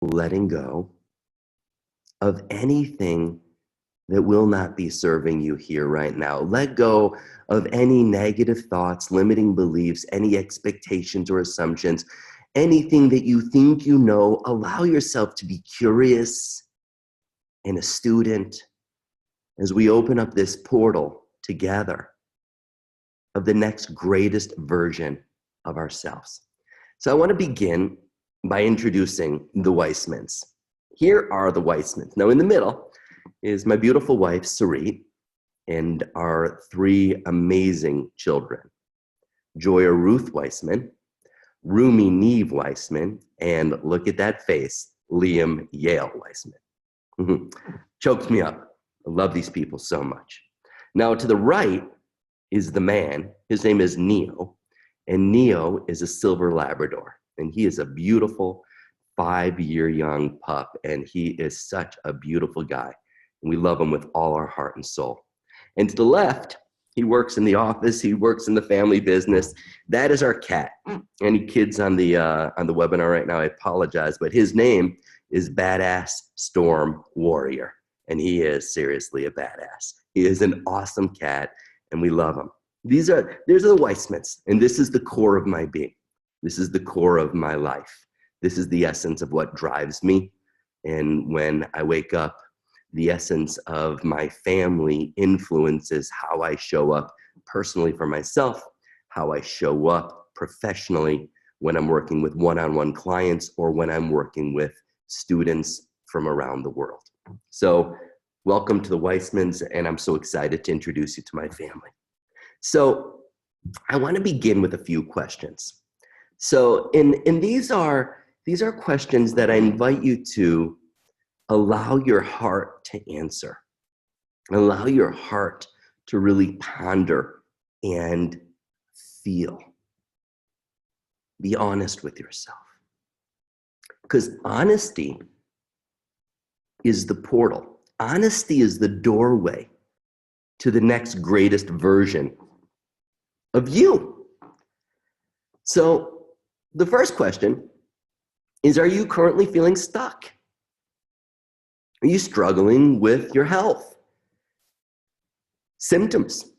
letting go of anything that will not be serving you here right now. Let go of any negative thoughts, limiting beliefs, any expectations or assumptions, anything that you think you know. Allow yourself to be curious and a student as we open up this portal together of the next greatest version of ourselves. So I want to begin by introducing the Weissmans. Here are the Weissmans. Now in the middle is my beautiful wife, Sarit, and our three amazing children, Joya Ruth Weissman, Rumi Neve Weissman, and look at that face, Liam Yale Weissman. Chokes me up. I love these people so much. Now to the right is the man. His name is Neo, and Neo is a silver Labrador, and he is a beautiful 5-year young pup, and he is such a beautiful guy. We love him with all our heart and soul. And to the left, he works in the office. He works in the family business. That is our cat. Any kids on the webinar right now, I apologize, but his name is Badass Storm Warrior, and he is seriously a badass. He is an awesome cat, and we love him. These are the Weissmans, and this is the core of my being. This is the core of my life. This is the essence of what drives me. And when I wake up, the essence of my family influences how I show up personally for myself, how I show up professionally when I'm working with one-on-one clients or when I'm working with students from around the world. So welcome to the Weissmans, and I'm so excited to introduce you to my family. So I want to begin with a few questions. So these are questions that I invite you to allow your heart to answer. Allow your heart to really ponder and feel. Be honest with yourself. Because honesty is the portal. Honesty is the doorway to the next greatest version of you. So the first question is, are you currently feeling stuck? Are you struggling with your health? Symptoms: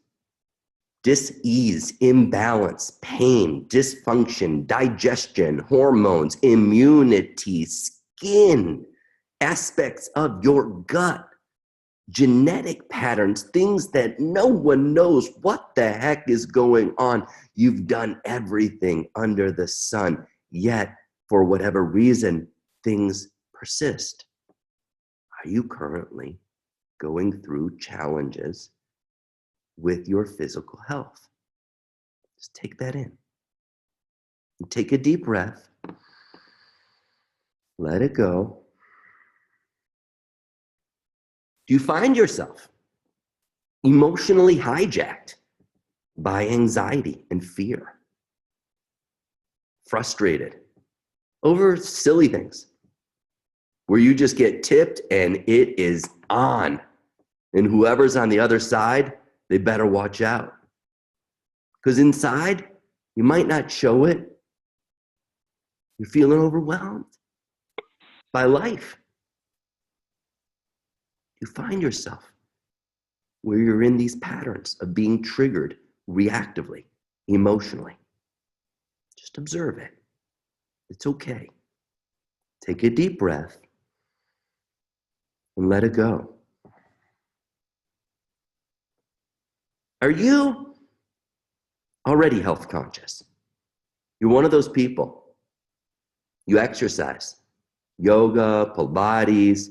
dis-ease, imbalance, pain, dysfunction, digestion, hormones, immunity, skin, aspects of your gut, genetic patterns, things that no one knows what the heck is going on. You've done everything under the sun, yet for whatever reason, things persist. Are you currently going through challenges with your physical health? Just take that in. And take a deep breath. Let it go. Do you find yourself emotionally hijacked by anxiety and fear? Frustrated over silly things, where you just get tipped and it is on. And whoever's on the other side, they better watch out. Because inside, you might not show it. You're feeling overwhelmed by life. You find yourself where you're in these patterns of being triggered reactively, emotionally. Just observe it. It's okay. Take a deep breath and let it go. Are you already health conscious? You're one of those people. You exercise, yoga, Pilates.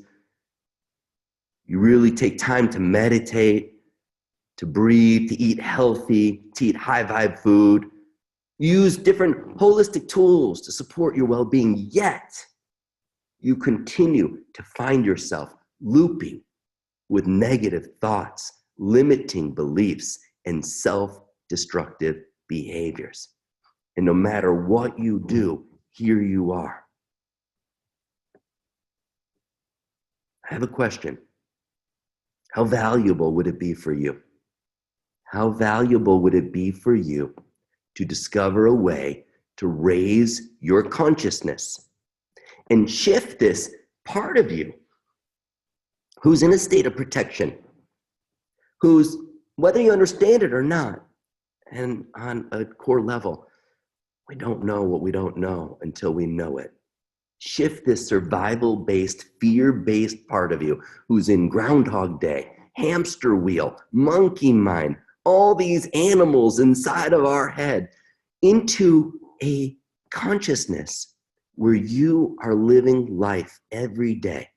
You really take time to meditate, to breathe, to eat healthy, to eat high vibe food. Use different holistic tools to support your well-being, yet you continue to find yourself looping with negative thoughts, limiting beliefs, and self-destructive behaviors. And no matter what you do, here you are. I have a question. How valuable would it be for you? How valuable would it be for you to discover a way to raise your consciousness and shift this part of you who's in a state of protection, who's, whether you understand it or not, and on a core level, we don't know what we don't know until we know it. Shift this survival-based, fear-based part of you who's in Groundhog Day, hamster wheel, monkey mind, all these animals inside of our head into a consciousness where you are living life every day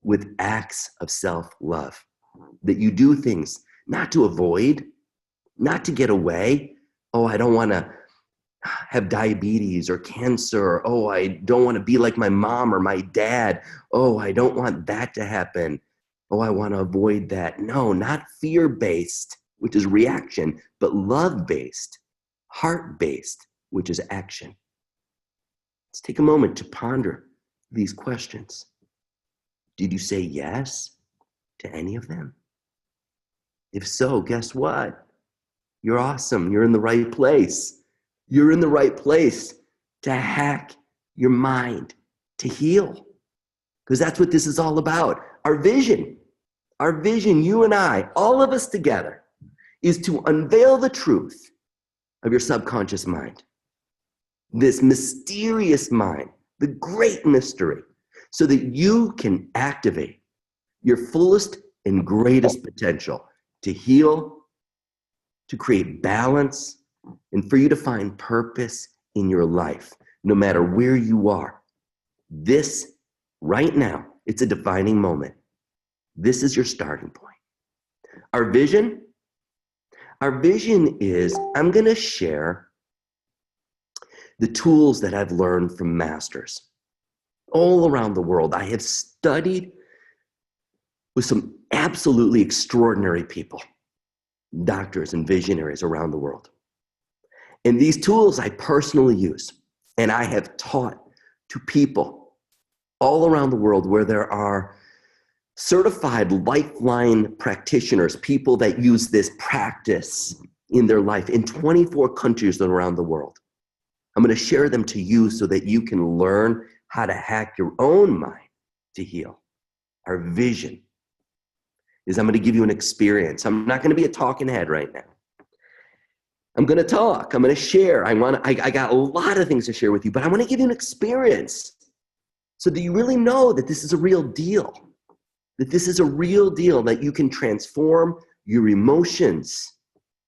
with acts of self-love, that you do things not to avoid, not to get away. Oh, I don't want to have diabetes or cancer. Oh, I don't want to be like my mom or my dad. Oh, I don't want that to happen. Oh, I want to avoid that. No, not fear-based, which is reaction, but love-based, heart-based, which is action. Let's take a moment to ponder these questions. Did you say yes to any of them? If so, guess what? You're awesome. You're in the right place. You're in the right place to hack your mind, to heal. Because that's what this is all about. Our vision, you and I, all of us together, is to unveil the truth of your subconscious mind. This mysterious mind, the great mystery, so that you can activate your fullest and greatest potential to heal, to create balance, and for you to find purpose in your life, no matter where you are. This, right now, it's a defining moment. This is your starting point. Our vision is, I'm going to share the tools that I've learned from masters all around the world. I have studied with some absolutely extraordinary people, doctors and visionaries around the world. And these tools I personally use, and I have taught to people all around the world where there are certified LifeLine practitioners, people that use this practice in their life in 24 countries around the world. I'm going to share them to you so that you can learn how to hack your own mind to heal. Our vision is I'm going to give you an experience. I'm not going to be a talking head right now. I'm going to talk. I'm going to share. I got a lot of things to share with you, but I want to give you an experience so that you really know that this is a real deal, that you can transform your emotions,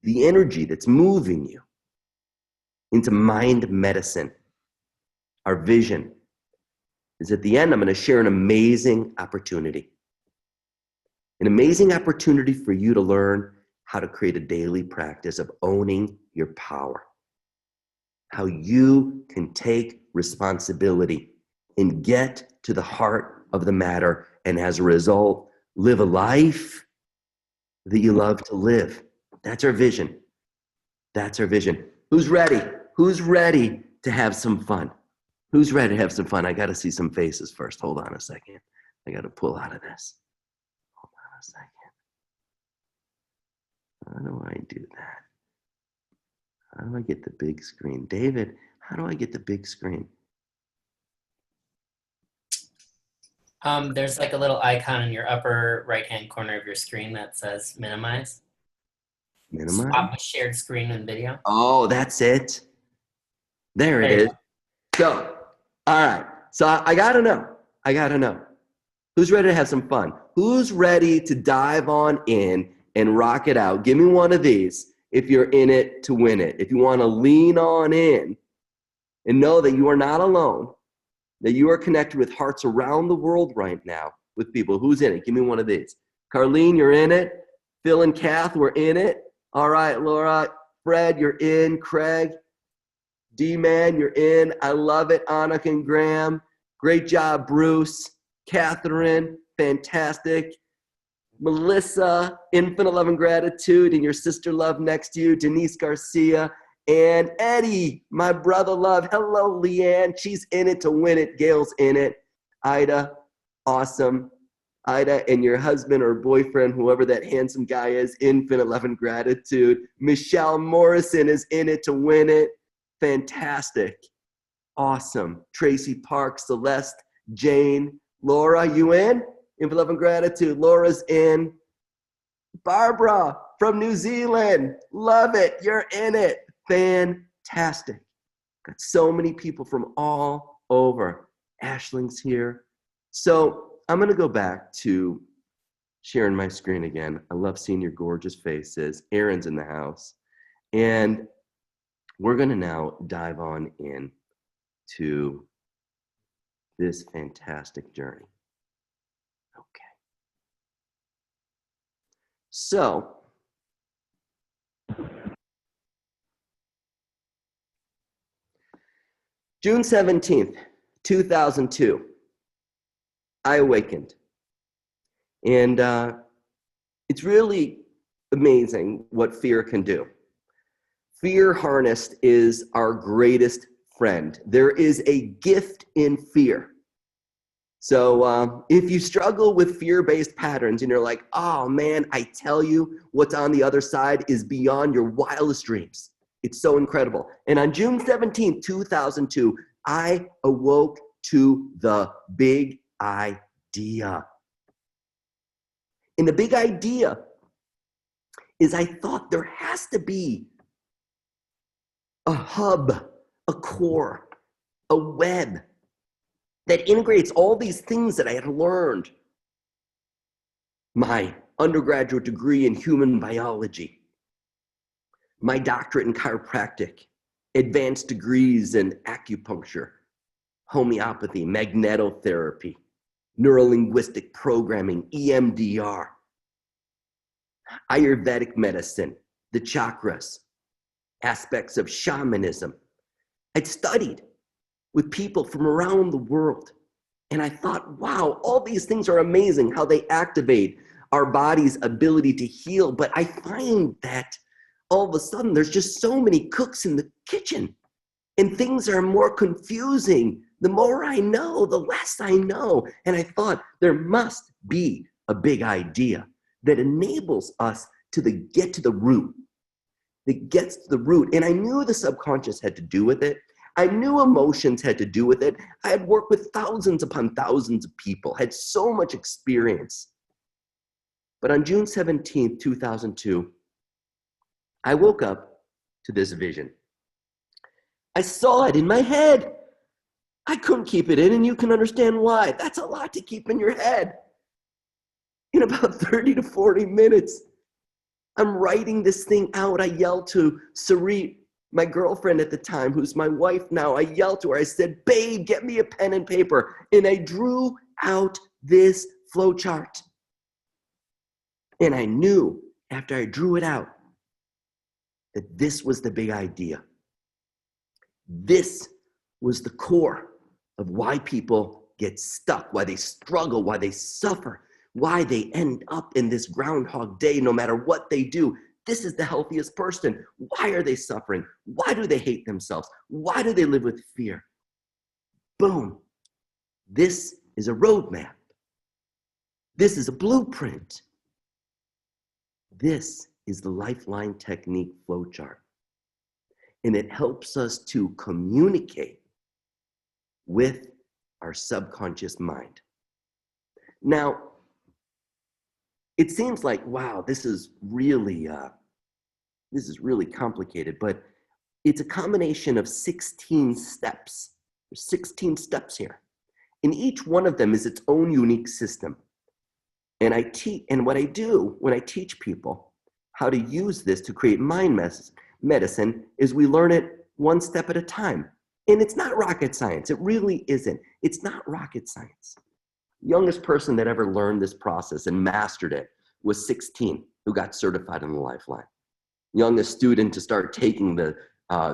the energy that's moving you, into mind medicine. Our vision is at the end, I'm going to share an amazing opportunity for you to learn how to create a daily practice of owning your power, how you can take responsibility and get to the heart of the matter, and as a result, live a life that you love to live. That's our vision. Who's ready? Who's ready to have some fun? Who's ready to have some fun? I got to see some faces first. Hold on a second. I got to pull out of this. Hold on a second. How do I do that? How do I get the big screen? David, how do I get the big screen? There's like a little icon in your upper right-hand corner of your screen that says minimize. Minimize? Swap with shared screen and video. Oh, that's it. There it is. So, all right. So I gotta know. Who's ready to have some fun? Who's ready to dive on in and rock it out? Give me one of these if you're in it to win it. If you want to lean on in and know that you are not alone, that you are connected with hearts around the world right now with people. Who's in it? Give me one of these. Carlene, you're in it. Phil and Kath, we're in it. All right, Laura, Fred, you're in. Craig, D-Man, you're in. I love it. Anna and Graham. Great job, Bruce. Catherine, fantastic. Melissa, infinite love and gratitude, and your sister love next to you. Denise Garcia. And Eddie, my brother love. Hello, Leanne. She's in it to win it. Gail's in it. Ida, awesome. Ida and your husband or boyfriend, whoever that handsome guy is, infinite love and gratitude. Michelle Morrison is in it to win it. Fantastic. Awesome. Tracy Park, Celeste, Jane, Laura, you in? In love and gratitude. Laura's in. Barbara from New Zealand. Love it. You're in it. Fantastic. Got so many people from all over. Ashling's here. So I'm going to go back to sharing my screen again. I love seeing your gorgeous faces. Aaron's in the house. And we're going to now dive on in to this fantastic journey. Okay. So, June 17th, 2002, I awakened. And it's really amazing what fear can do. Fear harnessed is our greatest friend. There is a gift in fear. So if you struggle with fear-based patterns and you're like, oh man, I tell you, what's on the other side is beyond your wildest dreams. It's so incredible. And on June 17th, 2002, I awoke to the big idea. And the big idea is I thought there has to be a hub, a core, a web that integrates all these things that I had learned. My undergraduate degree in human biology, my doctorate in chiropractic, advanced degrees in acupuncture, homeopathy, magnetotherapy, neurolinguistic programming, EMDR, Ayurvedic medicine, the chakras, aspects of shamanism. I'd studied with people from around the world. And I thought, wow, all these things are amazing, how they activate our body's ability to heal. But I find that all of a sudden there's just so many cooks in the kitchen and things are more confusing. The more I know, the less I know. And I thought there must be a big idea that enables us to get to the root, that gets to the root. And I knew the subconscious had to do with it. I knew emotions had to do with it. I had worked with thousands upon thousands of people, had so much experience. But on June 17th, 2002, I woke up to this vision. I saw it in my head. I couldn't keep it in, and you can understand why. That's a lot to keep in your head. In about 30 to 40 minutes, I'm writing this thing out. I yelled to Sarit, my girlfriend at the time, who's my wife now. I yelled to her. I said, babe, get me a pen and paper. And I drew out this flow chart. And I knew after I drew it out that this was the big idea. This was the core of why people get stuck, why they struggle, why they suffer, why they end up in this Groundhog Day no matter what they do. This is the healthiest person. Why are they suffering? Why do they hate themselves? Why do they live with fear? Boom. This is a roadmap. This is a blueprint. This is the LifeLine technique flowchart. And it helps us to communicate with our subconscious mind. Now, it seems like, wow, this is really complicated, but it's a combination of 16 steps. There's 16 steps here. And each one of them is its own unique system. And what I do when I teach people how to use this to create mind medicine is we learn it one step at a time. And it's not rocket science. It really isn't. It's not rocket science. Youngest person that ever learned this process and mastered it was 16, who got certified in the LifeLine. Youngest student to start taking the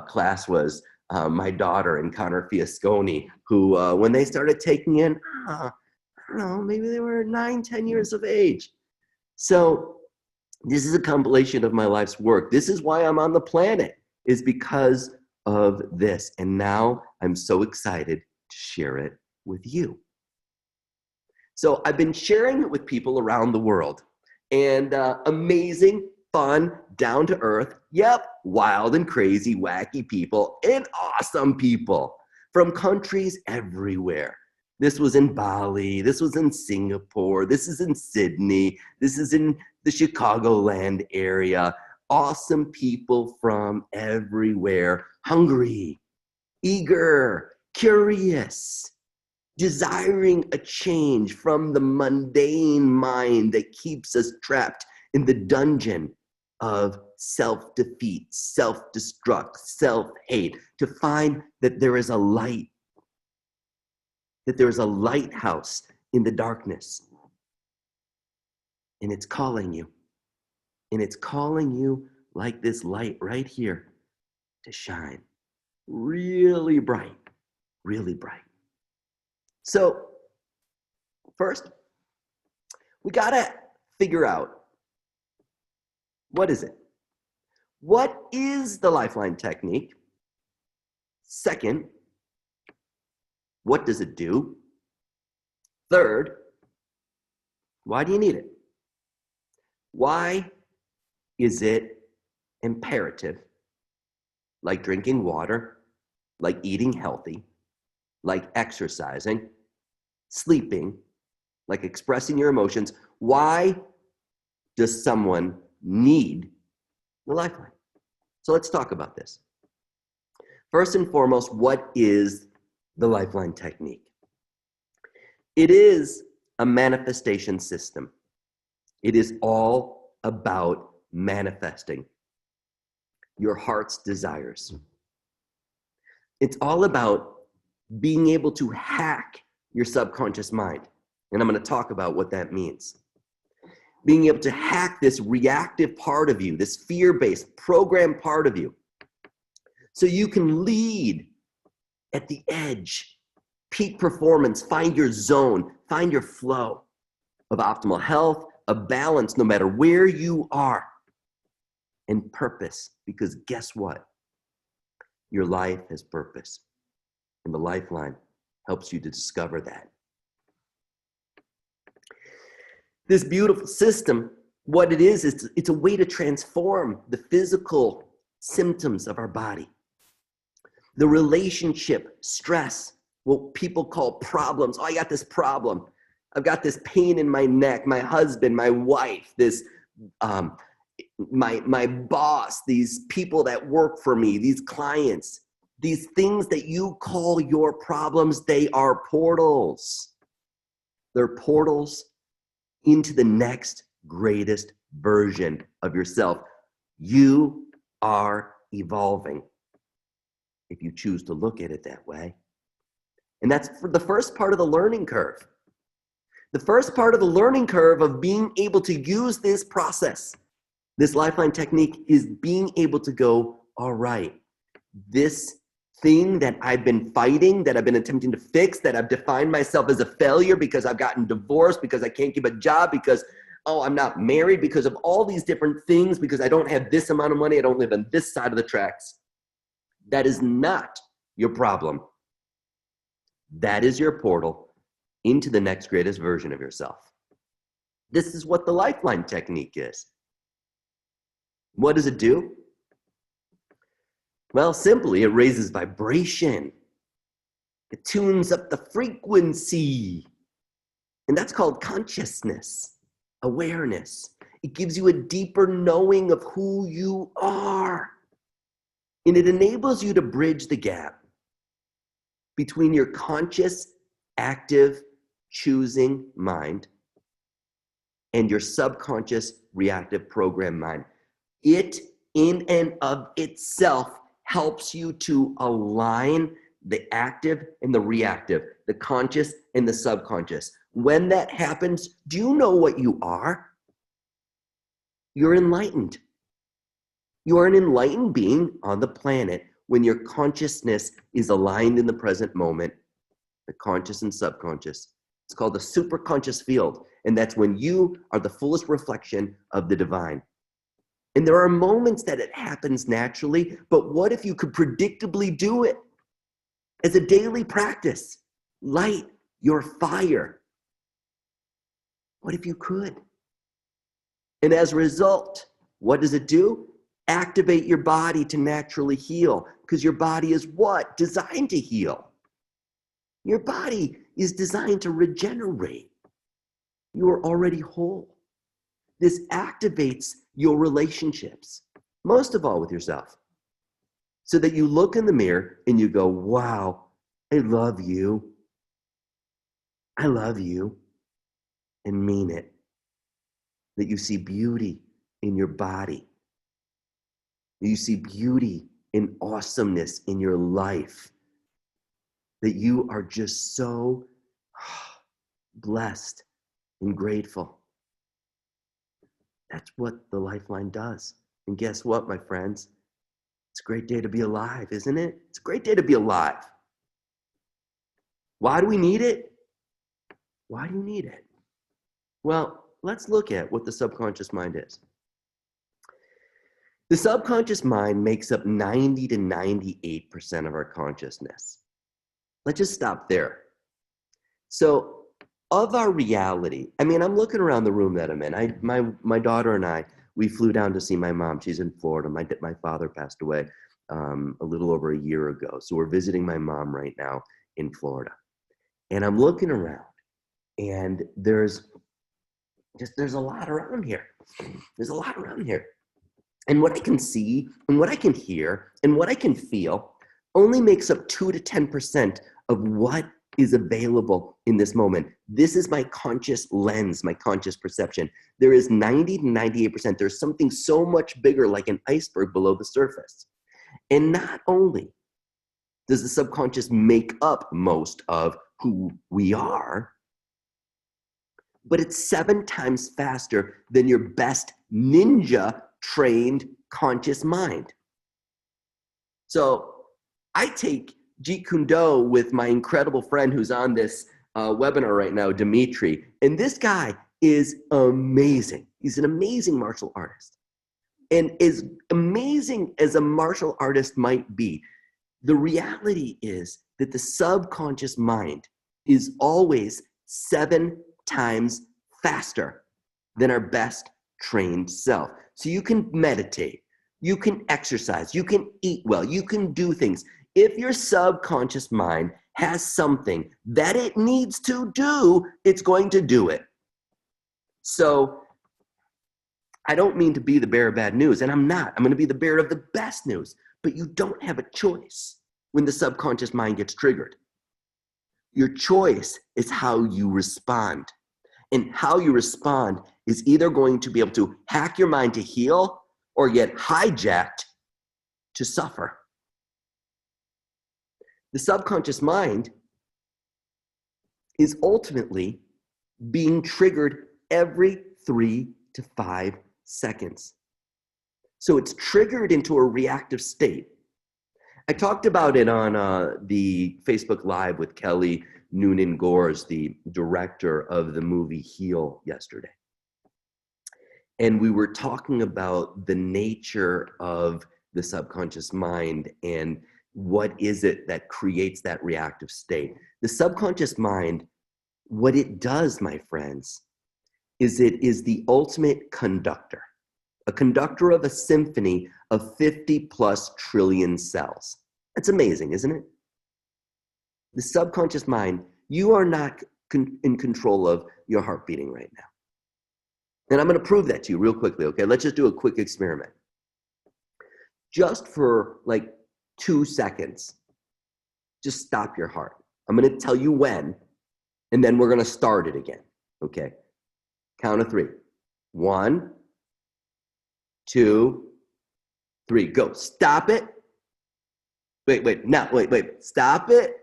class was my daughter and Connor Fiasconi, who when they started taking it, I don't know, maybe they were 9, 10 years of age. So this is a compilation of my life's work. This is why I'm on the planet, is because of this. And now I'm so excited to share it with you. So I've been sharing it with people around the world, and amazing, fun, down to earth, yep, wild and crazy, wacky people and awesome people from countries everywhere. This was in Bali. This was in Singapore. This is in Sydney. This is in the Chicagoland area. Awesome people from everywhere, hungry, eager, curious, desiring a change from the mundane mind that keeps us trapped in the dungeon of self-defeat, self-destruct, self-hate, to find that there is a light, that there is a lighthouse in the darkness. And it's calling you. And it's calling you like this light right here to shine really bright, really bright. So first, we gotta figure out, what is it? What is the LifeLine technique? Second, what does it do? Third, why do you need it? Why is it imperative? Like drinking water, like eating healthy, like exercising, sleeping, like expressing your emotions. Why does someone need the LifeLine? So let's talk about this. First and foremost, what is the LifeLine technique? It is a manifestation system. It is all about manifesting your heart's desires. It's all about being able to hack your subconscious mind. And I'm going to talk about what that means. Being able to hack this reactive part of you, this fear-based program part of you, so you can lead at the edge, peak performance, find your zone, find your flow of optimal health, of balance, no matter where you are, and purpose. Because guess what? Your life has purpose. And the LifeLine helps you to discover that. This beautiful system, what it is it's a way to transform the physical symptoms of our body. The relationship, stress, what people call problems. Oh, I got this problem. I've got this pain in my neck, my husband, my wife, this my boss, these people that work for me, these clients, these things that you call your problems, they are portals. They're portals into the next greatest version of yourself. You are evolving if you choose to look at it that way. And that's for the first part of the learning curve. The first part of the learning curve of being able to use this process, this LifeLine technique, is being able to go, all right, this thing that I've been fighting, that I've been attempting to fix, that I've defined myself as a failure because I've gotten divorced, because I can't keep a job, because, oh, I'm not married, because of all these different things, because I don't have this amount of money, I don't live on this side of the tracks. That is not your problem. That is your portal into the next greatest version of yourself. This is what the LifeLine technique is. What does it do? Well, simply, it raises vibration. It tunes up the frequency. And that's called consciousness, awareness. It gives you a deeper knowing of who you are. And it enables you to bridge the gap between your conscious, active, choosing mind and your subconscious, reactive, program mind. It, in and of itself, helps you to align the active and the reactive, the conscious and the subconscious. When that happens, do you know what you are? You're enlightened. You are an enlightened being on the planet when your consciousness is aligned in the present moment, the conscious and subconscious. It's called the superconscious field, and that's when you are the fullest reflection of the divine. And there are moments that it happens naturally, but what if you could predictably do it as a daily practice? Light your fire. What if you could? And as a result, what does it do? Activate your body to naturally heal, because your body is what? Designed to heal. Your body is designed to regenerate. You are already whole. This activates your relationships, most of all with yourself, so that you look in the mirror and you go, wow, I love you. I love you, and mean it. That you see beauty in your body. That you see beauty and awesomeness in your life. That you are just so blessed and grateful. That's what the LifeLine does. And guess what, my friends? It's a great day to be alive, isn't it? It's a great day to be alive. Why do we need it? Why do you need it? Well, let's look at what the subconscious mind is. The subconscious mind makes up 90 to 98% of our consciousness. Let's just stop there. So, of our reality, I mean, I'm looking around the room that I'm in. My daughter and I, we flew down to see my mom. She's in Florida. My father passed away a little over a year ago. So we're visiting my mom right now in Florida. And I'm looking around, and there's a lot around here. There's a lot around here. And what I can see, and what I can hear, and what I can feel only makes up 2 to 10% of what is available in this moment. This is my conscious lens, my conscious perception. There is 90 to 98%. There's something so much bigger, like an iceberg below the surface. And not only does the subconscious make up most of who we are, but it's 7 times faster than your best ninja trained conscious mind. So I take Jeet Kune Do with my incredible friend who's on this webinar right now, Dimitri, and this guy is amazing. He's an amazing martial artist. And as amazing as a martial artist might be, the reality is that the subconscious mind is always 7 times faster than our best trained self. So you can meditate, you can exercise, you can eat well, you can do things. If your subconscious mind has something that it needs to do, it's going to do it. So I don't mean to be the bearer of bad news, and I'm not. I'm going to be the bearer of the best news. But you don't have a choice when the subconscious mind gets triggered. Your choice is how you respond. And how you respond is either going to be able to hack your mind to heal or get hijacked to suffer. The subconscious mind is ultimately being triggered every 3 to 5 seconds. So it's triggered into a reactive state. I talked about it on the Facebook Live with Kelly Noonan Gores, the director of the movie Heal, yesterday. And we were talking about the nature of the subconscious mind and what is it that creates that reactive state. The subconscious mind, what it does, my friends, is it is the ultimate conductor, a conductor of a symphony of 50 plus trillion cells. That's amazing, isn't it? The subconscious mind, you are not in control of your heart beating right now. And I'm going to prove that to you real quickly, okay? Let's just do a quick experiment. Just for like 2 seconds, just stop your heart. I'm going to tell you when, and then we're going to start it again, okay? Count of 3. 1, 2, 3, go. Stop it. Wait. Stop it.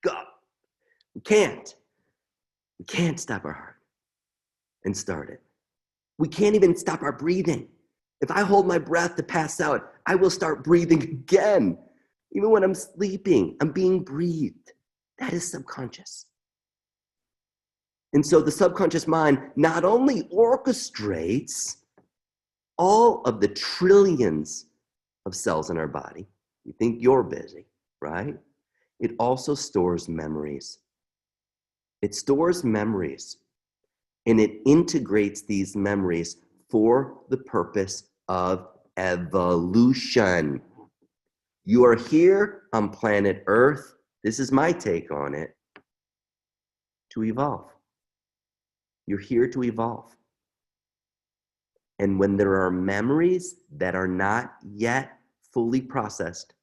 Go. We can't stop our heart and start it. We can't even stop our breathing. If I hold my breath to pass out, I will start breathing again. Even when I'm sleeping, I'm being breathed. That is subconscious. And so the subconscious mind not only orchestrates all of the trillions of cells in our body, you think you're busy, right? It also stores memories. It stores memories, and it integrates these memories for the purpose of evolution. You are here on planet Earth this is my take on it, to evolve. You're here to evolve. And when there are memories that are not yet fully processed,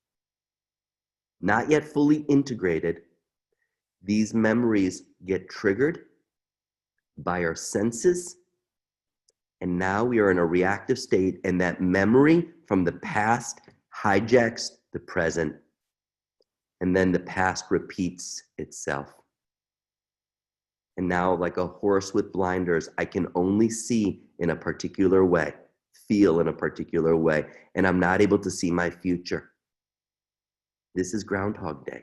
not yet fully integrated, these memories get triggered by our senses. And now we are in a reactive state, and that memory from the past hijacks the present. And then the past repeats itself. And now, like a horse with blinders, I can only see in a particular way, feel in a particular way, and I'm not able to see my future. This is Groundhog Day.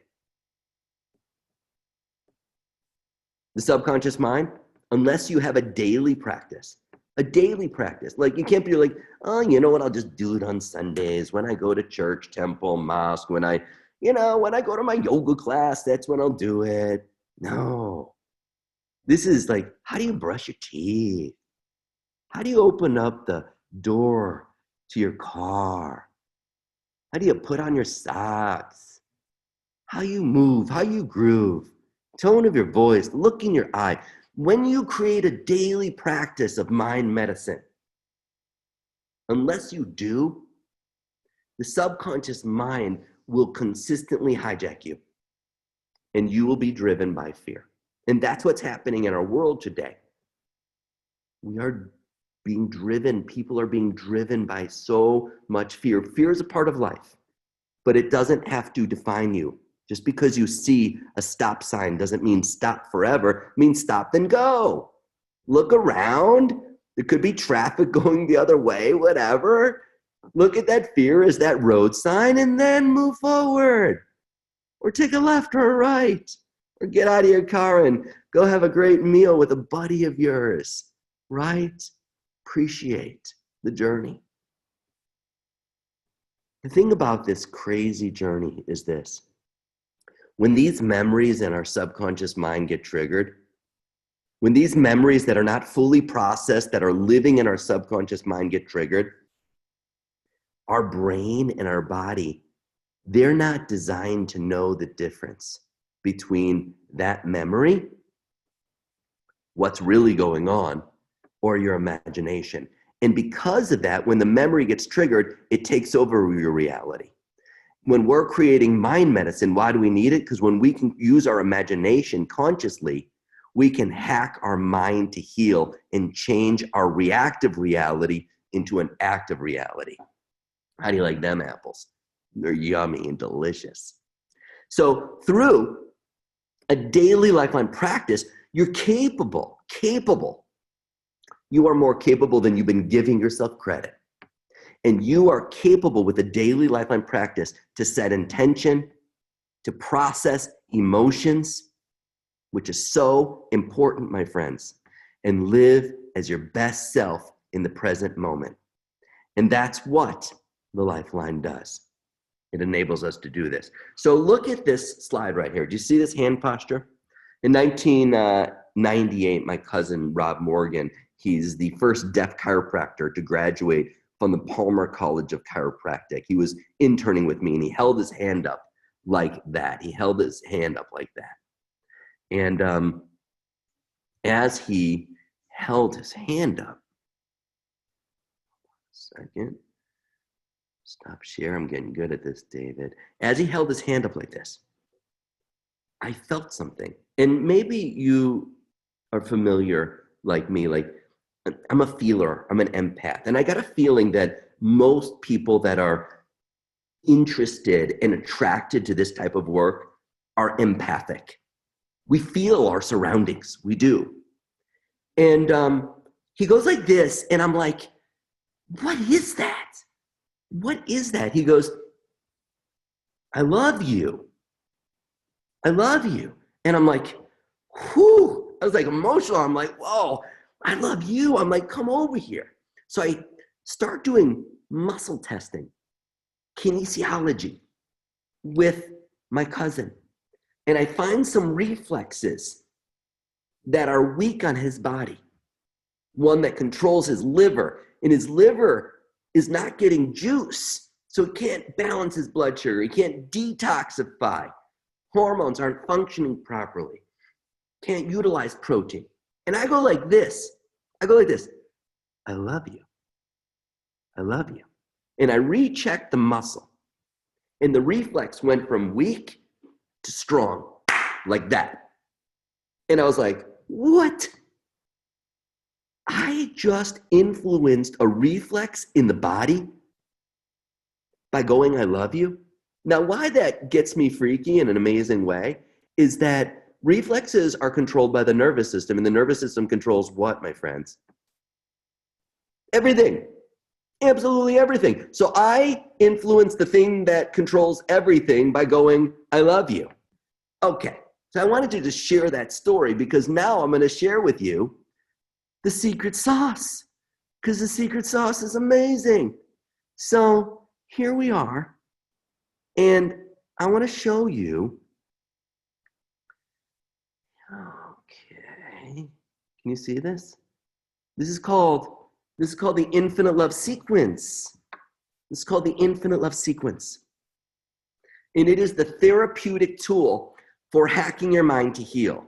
The subconscious mind, unless you have a daily practice, like you can't be like, oh, you know what, I'll just do it on Sundays when I go to church, temple, mosque, when I go to my yoga class, that's when I'll do it. No. This is like, how do you brush your teeth? How do you open up the door to your car? How do you put on your socks? How you move, how you groove, tone of your voice, look in your eye. When you create a daily practice of mind medicine, unless you do, the subconscious mind will consistently hijack you, and you will be driven by fear. And that's what's happening in our world today. We are being driven, people are being driven by so much fear. Fear is a part of life, but it doesn't have to define you. Just because you see a stop sign doesn't mean stop forever. It means stop then go. Look around. There could be traffic going the other way, whatever. Look at that fear as that road sign and then move forward. Or take a left or a right. Or get out of your car and go have a great meal with a buddy of yours, right? Appreciate the journey. The thing about this crazy journey is this. When these memories in our subconscious mind get triggered, when these memories that are not fully processed, that are living in our subconscious mind get triggered, our brain and our body, they're not designed to know the difference between that memory, what's really going on, or your imagination. And because of that, when the memory gets triggered, it takes over your reality. When we're creating mind medicine, why do we need it? Because when we can use our imagination consciously, we can hack our mind to heal and change our reactive reality into an active reality. How do you like them apples? They're yummy and delicious. So through a daily LifeLine practice, you're capable. You are more capable than you've been giving yourself credit. And you are capable with a daily LifeLine practice to set intention, to process emotions, which is so important, my friends, and live as your best self in the present moment. And that's what the LifeLine does. It enables us to do this. So look at this slide right here. Do you see this hand posture? In 1998, my cousin, Rob Morgan, he's the first deaf chiropractor to graduate from the Palmer College of Chiropractic. He was interning with me, and he held his hand up like that. And as he held his hand up, second, stop share. I'm getting good at this, David. As he held his hand up like this, I felt something. And maybe you are familiar like me, like I'm a feeler, I'm an empath. And I got a feeling that most people that are interested and attracted to this type of work are empathic. We feel our surroundings, we do. And he goes like this, and I'm like, what is that? What is that? He goes, I love you. I love you. And I'm like, whew. I was like emotional. I'm like, whoa, I love you. I'm like, come over here. So I start doing muscle testing, kinesiology with my cousin. And I find some reflexes that are weak on his body. One that controls his liver, and his liver is not getting juice. So it can't balance his blood sugar. He can't detoxify. Hormones aren't functioning properly. Can't utilize protein. And I go like this. I go like this. I love you. I love you. And I recheck the muscle. And the reflex went from weak to strong, like that. And I was like, what? I just influenced a reflex in the body by going, I love you. Now, why that gets me freaky in an amazing way is that reflexes are controlled by the nervous system, and the nervous system controls what, my friends? Everything. Absolutely everything. So I influence the thing that controls everything by going, I love you. Okay. So I wanted to just share that story because now I'm going to share with you the secret sauce, because the secret sauce is amazing. So here we are, and I want to show you. Okay. Can you see this? This is called the infinite love sequence. This is called the infinite love sequence. And it is the therapeutic tool for hacking your mind to heal.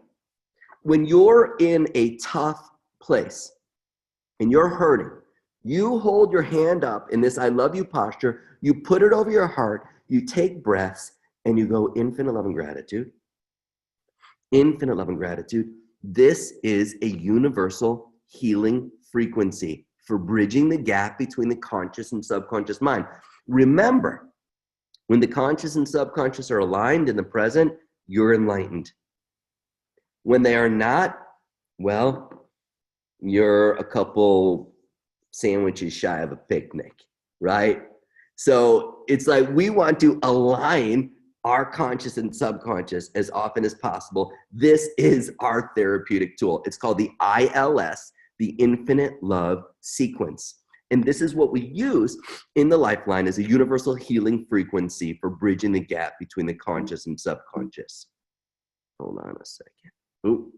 When you're in a tough place and you're hurting, you hold your hand up in this I love you posture, you put it over your heart, you take breaths, and you go infinite love and gratitude. Infinite love and gratitude. This is a universal healing frequency for bridging the gap between the conscious and subconscious mind. Remember, when the conscious and subconscious are aligned in the present, you're enlightened. When they are not, well, you're a couple sandwiches shy of a picnic, right? So it's like we want to align our conscious and subconscious as often as possible. This is our therapeutic tool. It's called the ILS, the Infinite Love Sequence. And this is what we use in the LifeLine as a universal healing frequency for bridging the gap between the conscious and subconscious. Hold on a second. Ooh.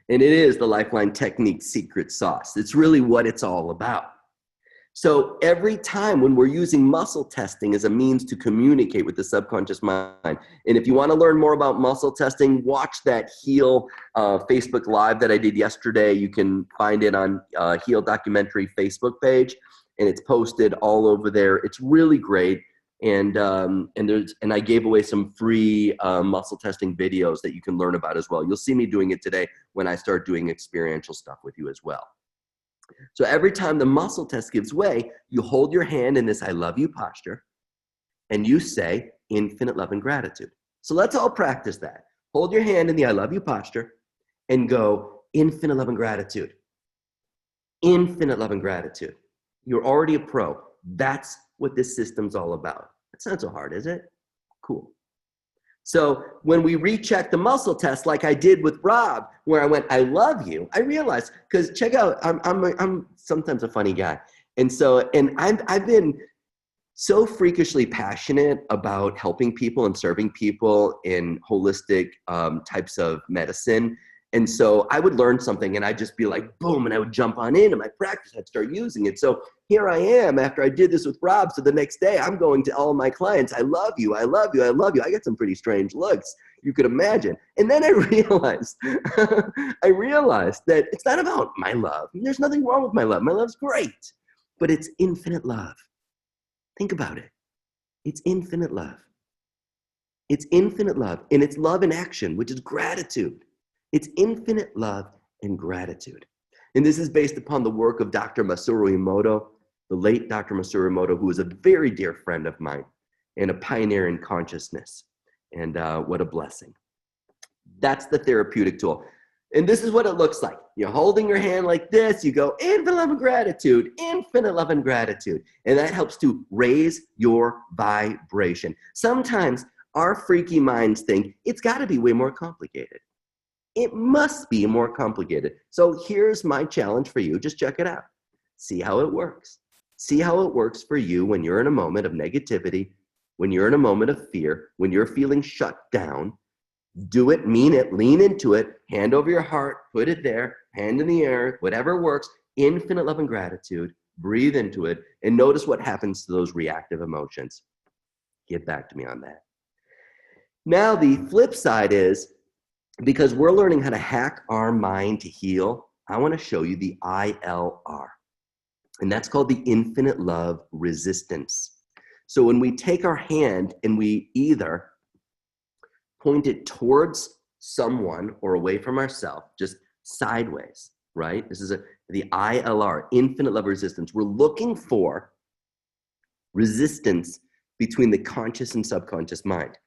And it is the LifeLine technique secret sauce. It's really what it's all about. So every time when we're using muscle testing as a means to communicate with the subconscious mind, and if you want to learn more about muscle testing, watch that Heal Facebook Live that I did yesterday. You can find it on Heal Documentary Facebook page, and it's posted all over there. It's really great. And I gave away some free muscle testing videos that you can learn about as well. You'll see me doing it today when I start doing experiential stuff with you as well. So every time the muscle test gives way, you hold your hand in this I love you posture, and you say infinite love and gratitude. So let's all practice that. Hold your hand in the I love you posture and go infinite love and gratitude. Infinite love and gratitude. You're already a pro. That's what this system's all about. It's not so hard, is it? Cool. So when we recheck the muscle test, like I did with Rob, where I went, I love you, I realized, because check out, I'm sometimes a funny guy. And I've been so freakishly passionate about helping people and serving people in holistic types of medicine. And so I would learn something and I'd just be like, boom, and I would jump on into my practice. I'd start using it. So here I am after I did this with Rob. So the next day I'm going to all my clients. I love you. I love you. I love you. I get some pretty strange looks, you could imagine. And then I realized, that it's not about my love. There's nothing wrong with my love. My love's great, but it's infinite love. Think about it. It's infinite love. It's infinite love, and it's love in action, which is gratitude. It's infinite love and gratitude. And this is based upon the work of Dr. Masaru Emoto, the late Dr. Masaru Emoto, who is a very dear friend of mine and a pioneer in consciousness. And what a blessing. That's the therapeutic tool. And this is what it looks like. You're holding your hand like this. You go, infinite love and gratitude, infinite love and gratitude. And that helps to raise your vibration. Sometimes our freaky minds think it's got to be way more complicated. It must be more complicated. So here's my challenge for you. Just check it out. See how it works. See how it works for you when you're in a moment of negativity, when you're in a moment of fear, when you're feeling shut down. Do it, mean it, lean into it, hand over your heart, put it there, hand in the air, whatever works, infinite love and gratitude, breathe into it, and notice what happens to those reactive emotions. Get back to me on that. Now, the flip side is, because we're learning how to hack our mind to heal, I want to show you the ILR. And that's called the infinite love resistance. So when we take our hand and we either point it towards someone or away from ourselves, just sideways, right? This is the ILR, infinite love resistance. We're looking for resistance between the conscious and subconscious mind.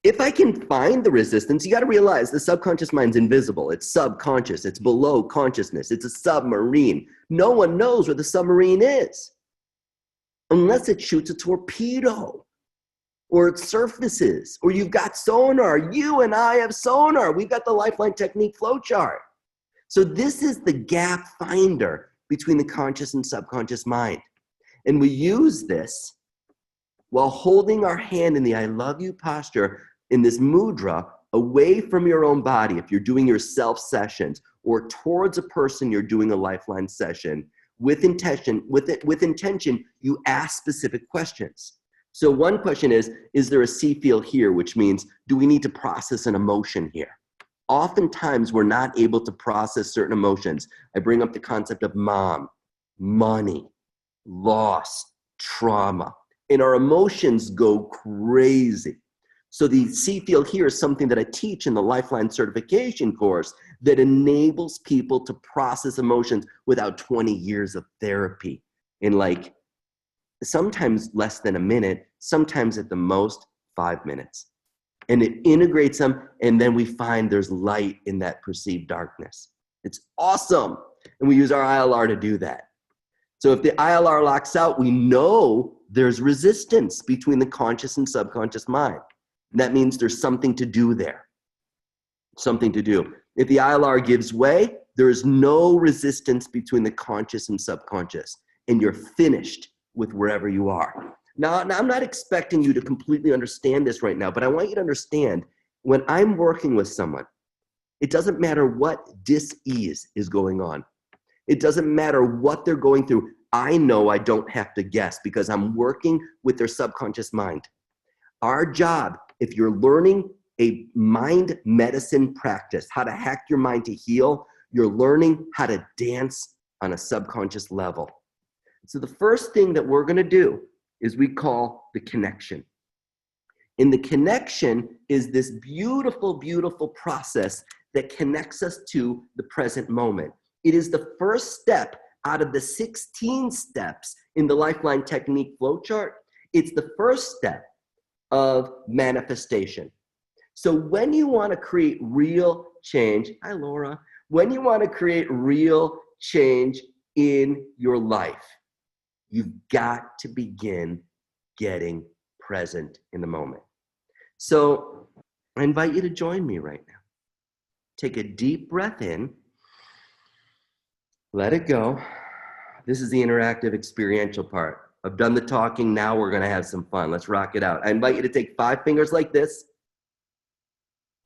If I can find the resistance, you got to realize the subconscious mind's invisible. It's subconscious. It's below consciousness. It's a submarine. No one knows where the submarine is unless it shoots a torpedo or it surfaces, or you've got sonar. You and I have sonar. We've got the LifeLine technique flowchart. So this is the gap finder between the conscious and subconscious mind. And we use this while holding our hand in the I love you posture in this mudra away from your own body. If you're doing your self sessions, or towards a person you're doing a LifeLine session, with intention, you ask specific questions. So one question is there a C feel here, which means, do we need to process an emotion here? Oftentimes, we're not able to process certain emotions. I bring up the concept of mom, money, loss, trauma, and our emotions go crazy. So the C feel here is something that I teach in the LifeLine certification course that enables people to process emotions without 20 years of therapy in like sometimes less than a minute, sometimes at the most 5 minutes. And it integrates them, and then we find there's light in that perceived darkness. It's awesome. And we use our ILR to do that. So if the ILR locks out, we know there's resistance between the conscious and subconscious mind. And that means there's something to do there. Something to do. If the ILR gives way, there is no resistance between the conscious and subconscious, and you're finished with wherever you are. Now, I'm not expecting you to completely understand this right now, but I want you to understand when I'm working with someone, it doesn't matter what dis-ease is going on. It doesn't matter what they're going through. I know I don't have to guess because I'm working with their subconscious mind. Our job, if you're learning a mind medicine practice, how to hack your mind to heal, you're learning how to dance on a subconscious level. So the first thing that we're going to do is we call the connection. And the connection is this beautiful, beautiful process that connects us to the present moment. It is the first step out of the 16 steps in the LifeLine technique flowchart. It's the first step of manifestation. So when you want to create real change, hi Laura, when you want to create real change in your life, you've got to begin getting present in the moment. So I invite you to join me right now. Take a deep breath in. Let it go. This is the interactive experiential part. I've done the talking. Now we're going to have some fun. Let's rock it out. I invite you to take 5 fingers like this.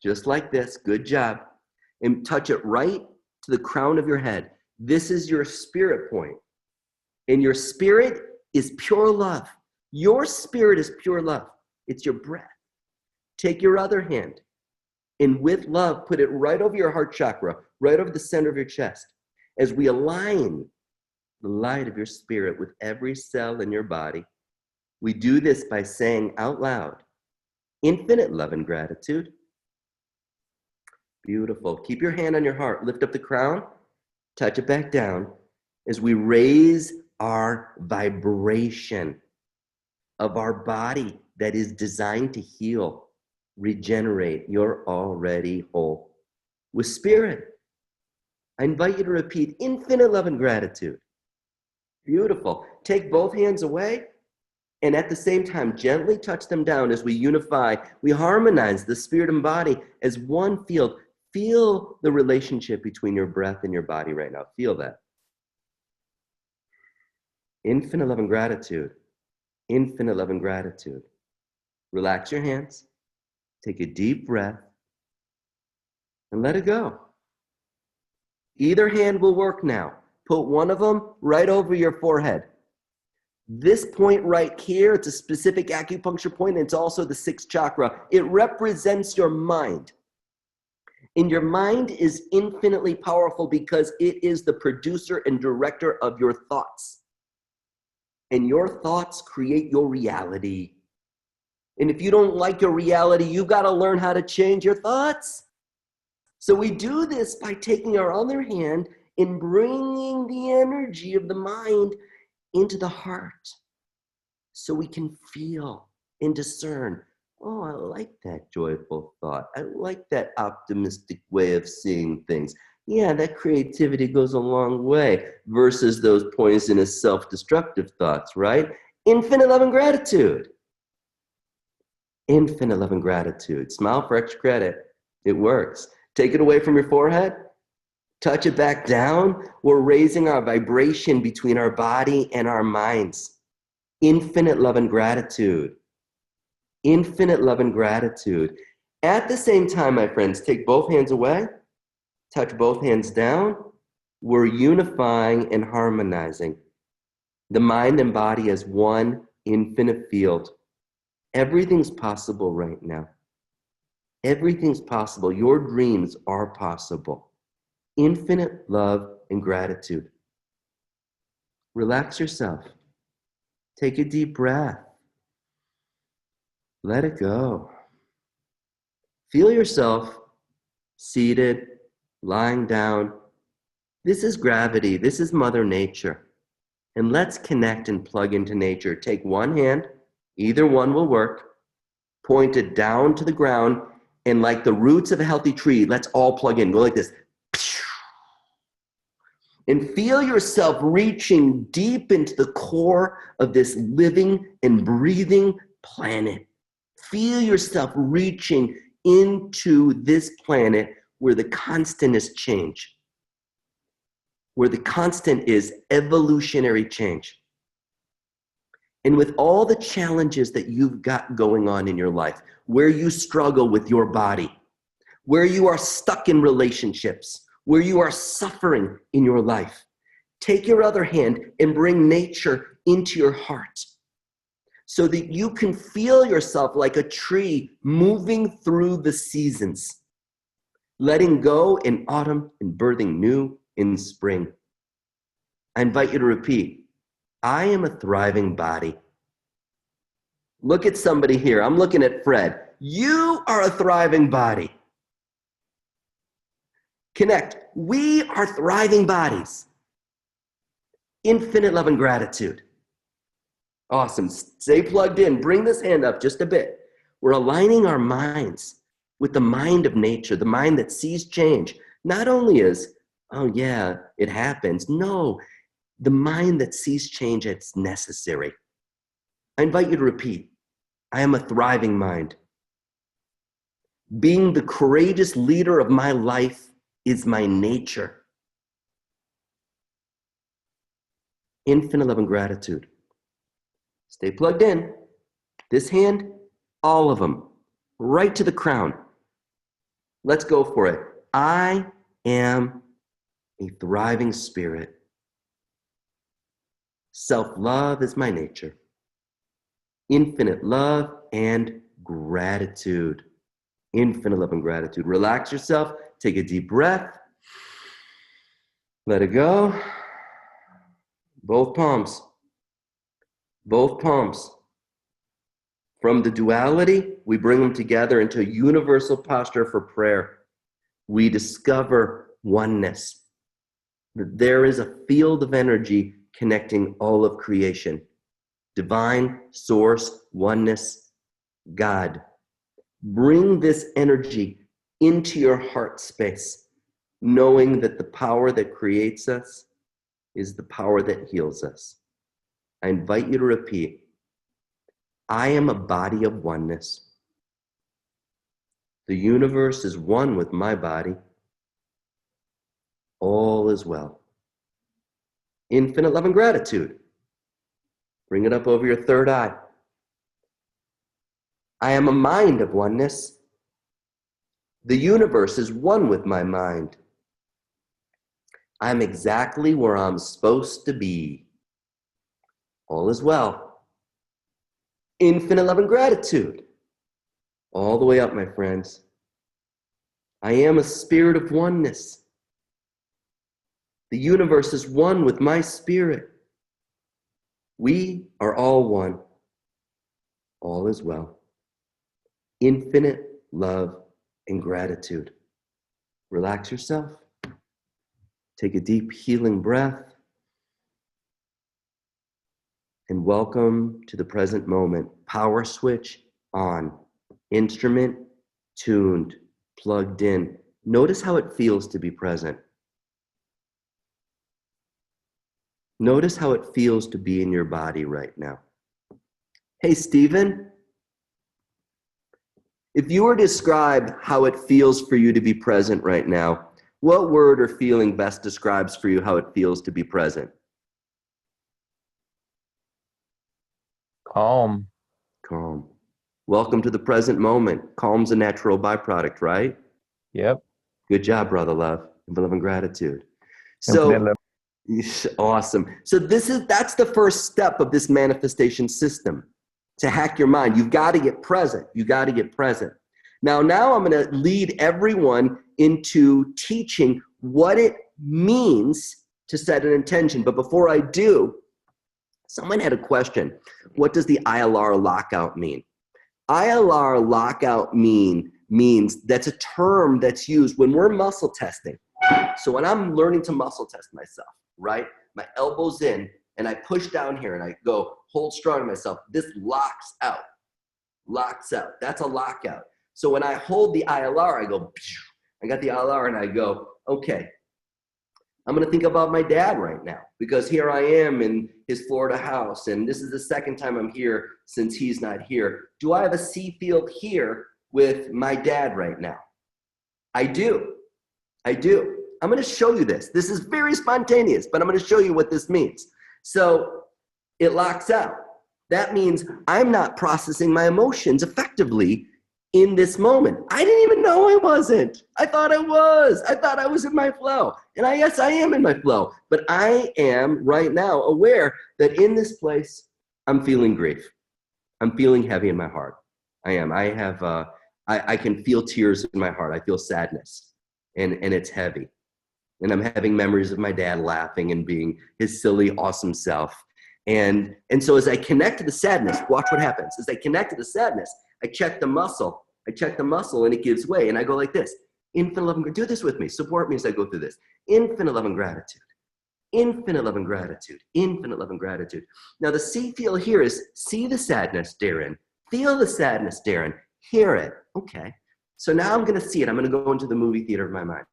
Just like this. Good job. And touch it right to the crown of your head. This is your spirit point. And your spirit is pure love. Your spirit is pure love. It's your breath. Take your other hand and with love, put it right over your heart chakra, right over the center of your chest. As we align the light of your spirit with every cell in your body, we do this by saying out loud, infinite love and gratitude. Beautiful. Keep your hand on your heart. Lift up the crown. Touch it back down as we raise our vibration of our body that is designed to heal, regenerate. You're already whole. With spirit, I invite you to repeat infinite love and gratitude. Beautiful. Take both hands away and at the same time, gently touch them down as we unify. We harmonize the spirit and body as one field. Feel the relationship between your breath and your body right now. Feel that. Infinite love and gratitude. Infinite love and gratitude. Relax your hands. Take a deep breath and let it go. Either hand will work now. Put one of them right over your forehead. This point right here, it's a specific acupuncture point, and it's also the sixth chakra. It represents your mind. And your mind is infinitely powerful because it is the producer and director of your thoughts. And your thoughts create your reality. And if you don't like your reality, you've got to learn how to change your thoughts. So we do this by taking our other hand and bringing the energy of the mind into the heart so we can feel and discern. Oh, I like that joyful thought. I like that optimistic way of seeing things. Yeah, that creativity goes a long way versus those poisonous, self-destructive thoughts, right? Infinite love and gratitude. Infinite love and gratitude. Smile for extra credit. It works. Take it away from your forehead. Touch it back down. We're raising our vibration between our body and our minds. Infinite love and gratitude. Infinite love and gratitude. At the same time, my friends, take both hands away. Touch both hands down. We're unifying and harmonizing the mind and body as one infinite field. Everything's possible right now. Everything's possible. Your dreams are possible. Infinite love and gratitude. Relax yourself. Take a deep breath. Let it go. Feel yourself seated, lying down. This is gravity. This is Mother Nature. And let's connect and plug into nature. Take one hand, either one will work, point it down to the ground, and like the roots of a healthy tree, let's all plug in. Go like this. And feel yourself reaching deep into the core of this living and breathing planet. Feel yourself reaching into this planet where the constant is change, where the constant is evolutionary change. And with all the challenges that you've got going on in your life, where you struggle with your body, where you are stuck in relationships, where you are suffering in your life, take your other hand and bring nature into your heart so that you can feel yourself like a tree moving through the seasons, letting go in autumn and birthing new in spring. I invite you to repeat, I am a thriving body. Look at somebody here. I'm looking at Fred. You are a thriving body. Connect. We are thriving bodies. Infinite love and gratitude. Awesome. Stay plugged in. Bring this hand up just a bit. We're aligning our minds with the mind of nature, the mind that sees change. Not only as, oh yeah, it happens. No, the mind that sees change as necessary. I invite you to repeat, I am a thriving mind. Being the courageous leader of my life is my nature. Infinite love and gratitude. Stay plugged in. This hand, all of them, right to the crown. Let's go for it. I am a thriving spirit. Self-love is my nature. Infinite love and gratitude. Infinite love and gratitude. Relax yourself. Take a deep breath. Let it go. Both palms. Both palms. From the duality, we bring them together into a universal posture for prayer. We discover oneness. That there is a field of energy connecting all of creation. Divine, source, oneness, God. Bring this energy into your heart space, knowing that the power that creates us is the power that heals us. I invite you to repeat, I am a body of oneness. The universe is one with my body. All is well. Infinite love and gratitude. Bring it up over your third eye. I am a mind of oneness. The universe is one with my mind. I'm exactly where I'm supposed to be. All is well. Infinite love and gratitude. All the way up, my friends. I am a spirit of oneness. The universe is one with my spirit. We are all one. All is well. Infinite love and gratitude. Relax yourself. Take a deep healing breath. And welcome to the present moment. Power switch on. Instrument tuned, plugged in. Notice how it feels to be present. Notice how it feels to be in your body right now. Hey, Stephen, if you were to describe how it feels for you to be present right now, what word or feeling best describes for you how it feels to be present? Calm. Calm. Welcome to the present moment. Calm's a natural byproduct, right? Yep. Good job, brother love. Love and gratitude. Infinite So love. awesome. So that's the first step of this manifestation system. To hack your mind, you've got to get present. You got to get present. Now I'm going to lead everyone into teaching what it means to set an intention. But before I do, someone had a question. What does the ILR lockout mean? ILR lockout means that's a term that's used when we're muscle testing. So when I'm learning to muscle test myself, right? My elbow's in and I push down here and I go, hold strong on myself. This locks out. That's a lockout. So when I hold the ILR, I go, I got the ILR and I go, okay, I'm going to think about my dad right now because here I am in his Florida house and this is the second time I'm here since he's not here. Do I have a C field here with my dad right now? I do. I'm going to show you this. This is very spontaneous, but I'm going to show you what this means. So it locks out. That means I'm not processing my emotions effectively in this moment. I didn't even know I wasn't. I thought I was. I thought I was in my flow. And yes, I am in my flow. But I am right now aware that in this place, I'm feeling grief. I'm feeling heavy in my heart. I am. I can feel tears in my heart. I feel sadness. And it's heavy. And I'm having memories of my dad laughing and being his silly, awesome self. And so as I connect to the sadness, watch what happens. As I connect to the sadness, I check the muscle and it gives way. And I go like this, infinite love and gratitude. Do this with me. Support me as I go through this. Infinite love and gratitude. Infinite love and gratitude. Infinite love and gratitude. Now the C feel here is see the sadness, Darren. Feel the sadness, Darren. Hear it. Okay. So now I'm going to see it. I'm going to go into the movie theater of my mind.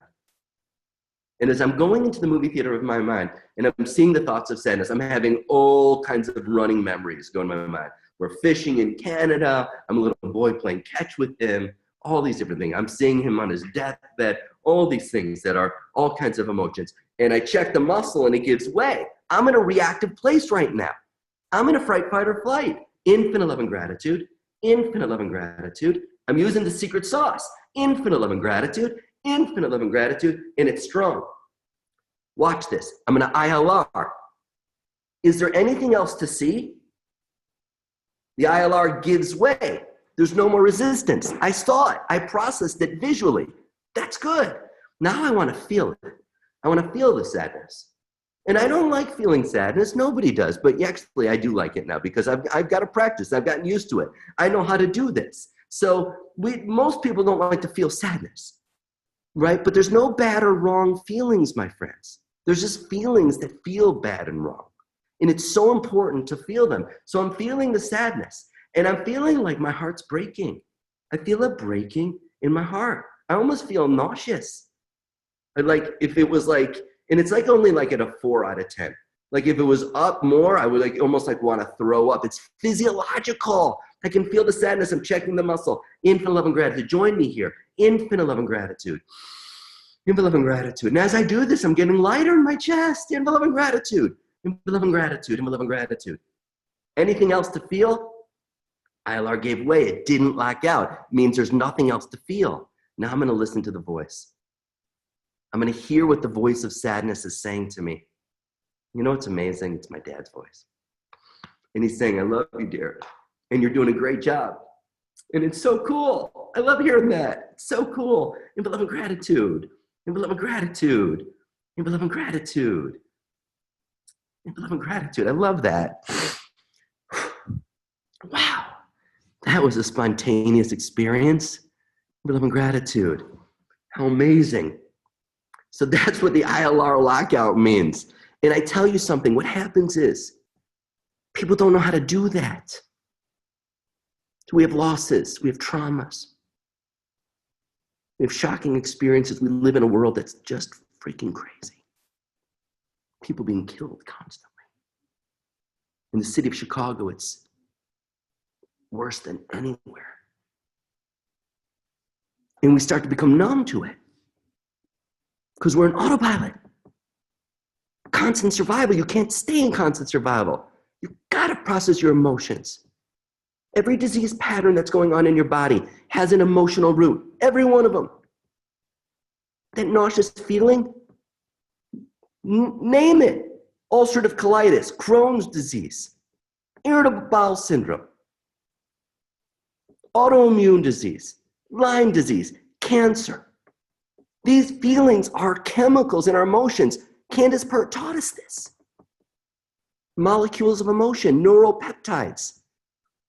And as I'm going into the movie theater of my mind and I'm seeing the thoughts of sadness, I'm having all kinds of running memories going in my mind. We're fishing in Canada. I'm a little boy playing catch with him, all these different things. I'm seeing him on his deathbed, all these things that are all kinds of emotions. And I check the muscle and it gives way. I'm in a reactive place right now. I'm in a fright, fight, or flight. Infinite love and gratitude. Infinite love and gratitude. I'm using the secret sauce. Infinite love and gratitude. Infinite love and gratitude, and it's strong. Watch this. I'm going to ILR. Is there anything else to see? The ILR gives way. There's no more resistance. I saw it. I processed it visually. That's good. Now I want to feel it. I want to feel the sadness. And I don't like feeling sadness. Nobody does. But actually, I do like it now because I've got to practice. I've gotten used to it. I know how to do this. So most people don't like to feel sadness. Right? But there's no bad or wrong feelings, my friends. There's just feelings that feel bad and wrong. And it's so important to feel them. So I'm feeling the sadness and I'm feeling like my heart's breaking. I feel it breaking in my heart. I almost feel nauseous. Like if it was like, and it's like only like at a 4 out of 10. Like if it was up more, I would like almost like want to throw up. It's physiological. I can feel the sadness. I'm checking the muscle. Infinite love and gratitude. Join me here. Infinite love and gratitude. Infinite love and gratitude. And as I do this, I'm getting lighter in my chest. Infinite love and gratitude. Infinite love and gratitude. Infinite love and gratitude. Anything else to feel? ILR gave way. It didn't lock out. It means there's nothing else to feel. Now I'm going to listen to the voice. I'm going to hear what the voice of sadness is saying to me. You know what's amazing? It's my dad's voice. And he's saying, I love you, dear. And you're doing a great job. And it's so cool. I love hearing that. It's so cool. And beloved gratitude. And beloved gratitude. And beloved gratitude. And beloved gratitude. I love that. Wow. That was a spontaneous experience. Beloved gratitude. How amazing. So that's what the ILR lockout means. And I tell you something, what happens is people don't know how to do that. So we have losses, we have traumas, we have shocking experiences. We live in a world that's just freaking crazy. People being killed constantly. In the city of Chicago, it's worse than anywhere. And we start to become numb to it because we're in autopilot. Constant survival. You can't stay in constant survival. You gotta process your emotions. Every disease pattern that's going on in your body has an emotional root. Every one of them. That nauseous feeling, name it. Ulcerative colitis, Crohn's disease, irritable bowel syndrome, autoimmune disease, Lyme disease, cancer. These feelings are chemicals in our emotions. Candace Pert taught us this. Molecules of emotion, neuropeptides.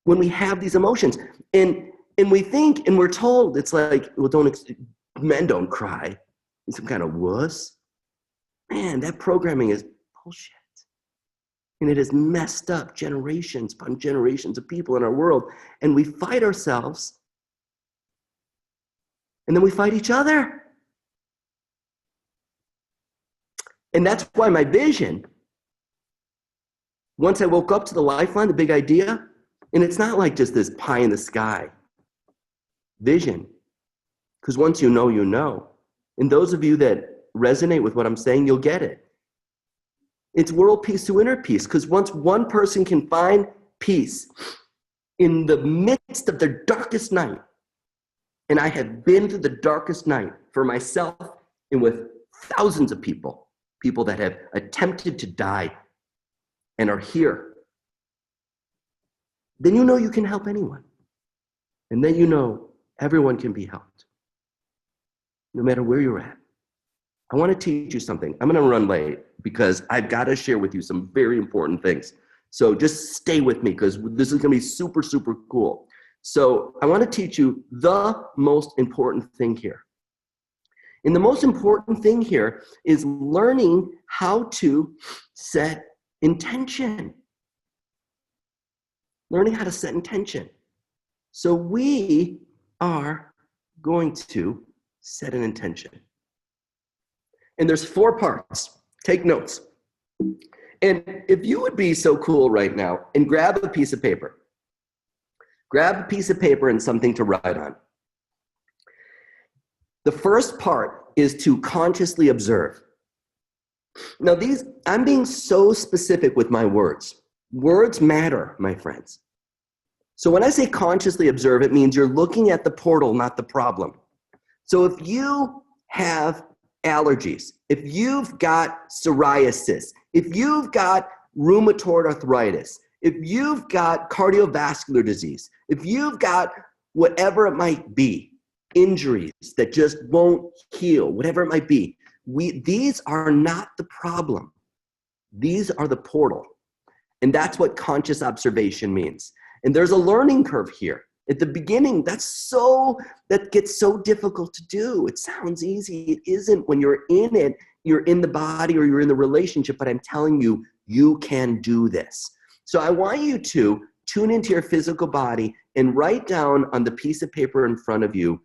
When we have these emotions, and we think and we're told, it's like, well, men don't cry. You're some kind of wuss. Man, that programming is bullshit. And it has messed up generations upon generations of people in our world. And we fight ourselves. And then we fight each other. And that's why my vision, once I woke up to the LifeLine, the big idea, and it's not like just this pie in the sky vision, because once you know, you know. And those of you that resonate with what I'm saying, you'll get it. It's world peace to inner peace, because once one person can find peace in the midst of their darkest night, and I have been through the darkest night for myself and with thousands of people that have attempted to die and are here, then you know you can help anyone. And then you know everyone can be helped, no matter where you're at. I want to teach you something. I'm going to run late because I've got to share with you some very important things. So just stay with me because this is going to be super, super cool. So I want to teach you the most important thing here. And the most important thing here is learning how to set intention. Learning how to set intention. So we are going to set an intention. And there's 4 parts. Take notes. And if you would be so cool right now and grab a piece of paper. Grab a piece of paper and something to write on. The first part is to consciously observe. Now I'm being so specific with my words. Words matter, my friends. So when I say consciously observe, it means you're looking at the portal, not the problem. So if you have allergies, if you've got psoriasis, if you've got rheumatoid arthritis, if you've got cardiovascular disease, if you've got whatever it might be, injuries that just won't heal, whatever it might be, these are not the problem. These are the portal. And that's what conscious observation means. And there's a learning curve here. At the beginning, that gets so difficult to do. It sounds easy. It isn't. When you're in it, you're in the body or you're in the relationship, but I'm telling you, you can do this. So I want you to tune into your physical body and write down on the piece of paper in front of you